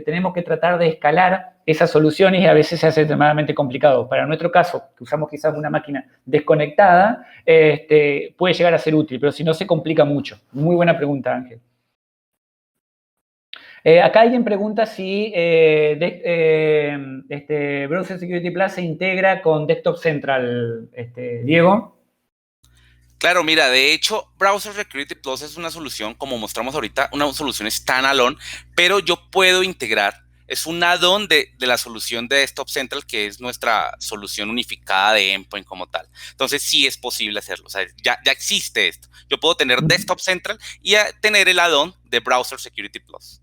tenemos que tratar de escalar esas soluciones y a veces se hace extremadamente complicado. Para nuestro caso, que usamos quizás una máquina desconectada, puede llegar a ser útil, pero si no se complica mucho. Muy buena pregunta, Ángel. Acá alguien pregunta si Browser Security Plus se integra con Desktop Central, Diego. Claro, mira, de hecho, Browser Security Plus es una solución, como mostramos ahorita, una solución standalone, pero yo puedo integrar, es un add-on de la solución de Desktop Central, que es nuestra solución unificada de endpoint como tal. Entonces, sí es posible hacerlo, o sea, ya existe esto. Yo puedo tener Desktop Central y tener el add-on de Browser Security Plus.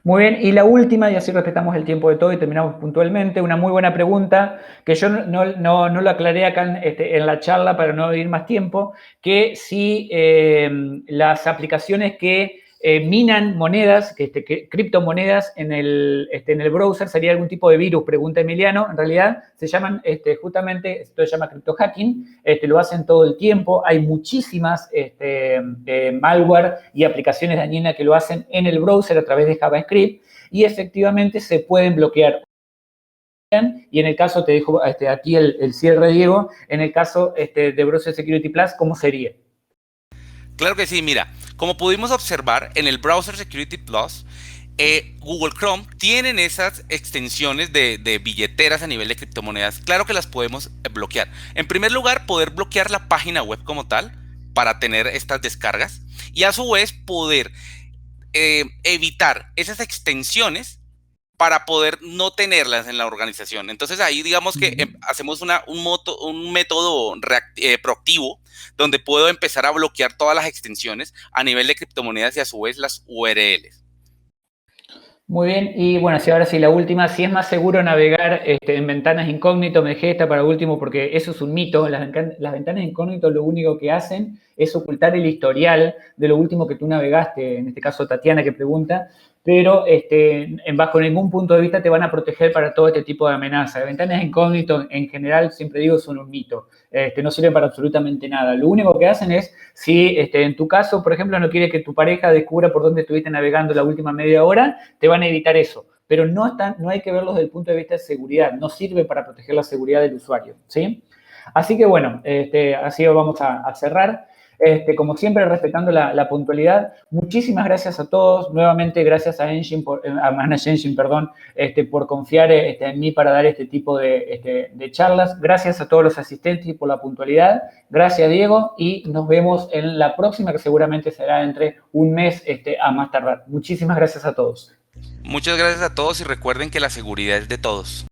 Muy bien, y la última, y así respetamos el tiempo de todo y terminamos puntualmente, una muy buena pregunta que yo no lo aclaré acá en la charla para no ir más tiempo, que si las aplicaciones que minan monedas, que criptomonedas en el browser sería algún tipo de virus, pregunta Emiliano. En realidad se llaman, justamente, esto se llama criptohacking, lo hacen todo el tiempo, hay muchísimas malware y aplicaciones dañinas que lo hacen en el browser a través de JavaScript y efectivamente se pueden bloquear. Y en el caso, te dejo aquí el cierre, Diego, en el caso de Browser Security Plus, ¿cómo sería? Claro que sí, mira, como pudimos observar en el Browser Security Plus, Google Chrome tienen esas extensiones de billeteras a nivel de criptomonedas. Claro que las podemos bloquear. En primer lugar, poder bloquear la página web como tal para tener estas descargas y a su vez poder evitar esas extensiones para poder no tenerlas en la organización. Entonces ahí digamos que hacemos un método proactivo donde puedo empezar a bloquear todas las extensiones a nivel de criptomonedas y a su vez las URLs. Muy bien, y bueno, si ahora sí la última, si es más seguro navegar en ventanas incógnito, me dejé esta para último porque eso es un mito, las ventanas incógnito lo único que hacen es ocultar el historial de lo último que tú navegaste, en este caso Tatiana que pregunta, pero bajo ningún punto de vista te van a proteger para todo este tipo de amenazas. Las ventanas incógnito en general, siempre digo, son un mito, no sirven para absolutamente nada. Lo único que hacen es, si en tu caso, por ejemplo, no quieres que tu pareja descubra por dónde estuviste navegando la última media hora, te van a evitar eso. Pero no hay que verlos desde el punto de vista de seguridad, no sirve para proteger la seguridad del usuario, ¿sí? Así que bueno, así vamos a cerrar. Como siempre, respetando la puntualidad. Muchísimas gracias a todos. Nuevamente, gracias a Manage Engine, por confiar en mí para dar este tipo de charlas. Gracias a todos los asistentes por la puntualidad. Gracias, Diego. Y nos vemos en la próxima, que seguramente será entre un mes a más tardar. Muchísimas gracias a todos. Muchas gracias a todos y recuerden que la seguridad es de todos.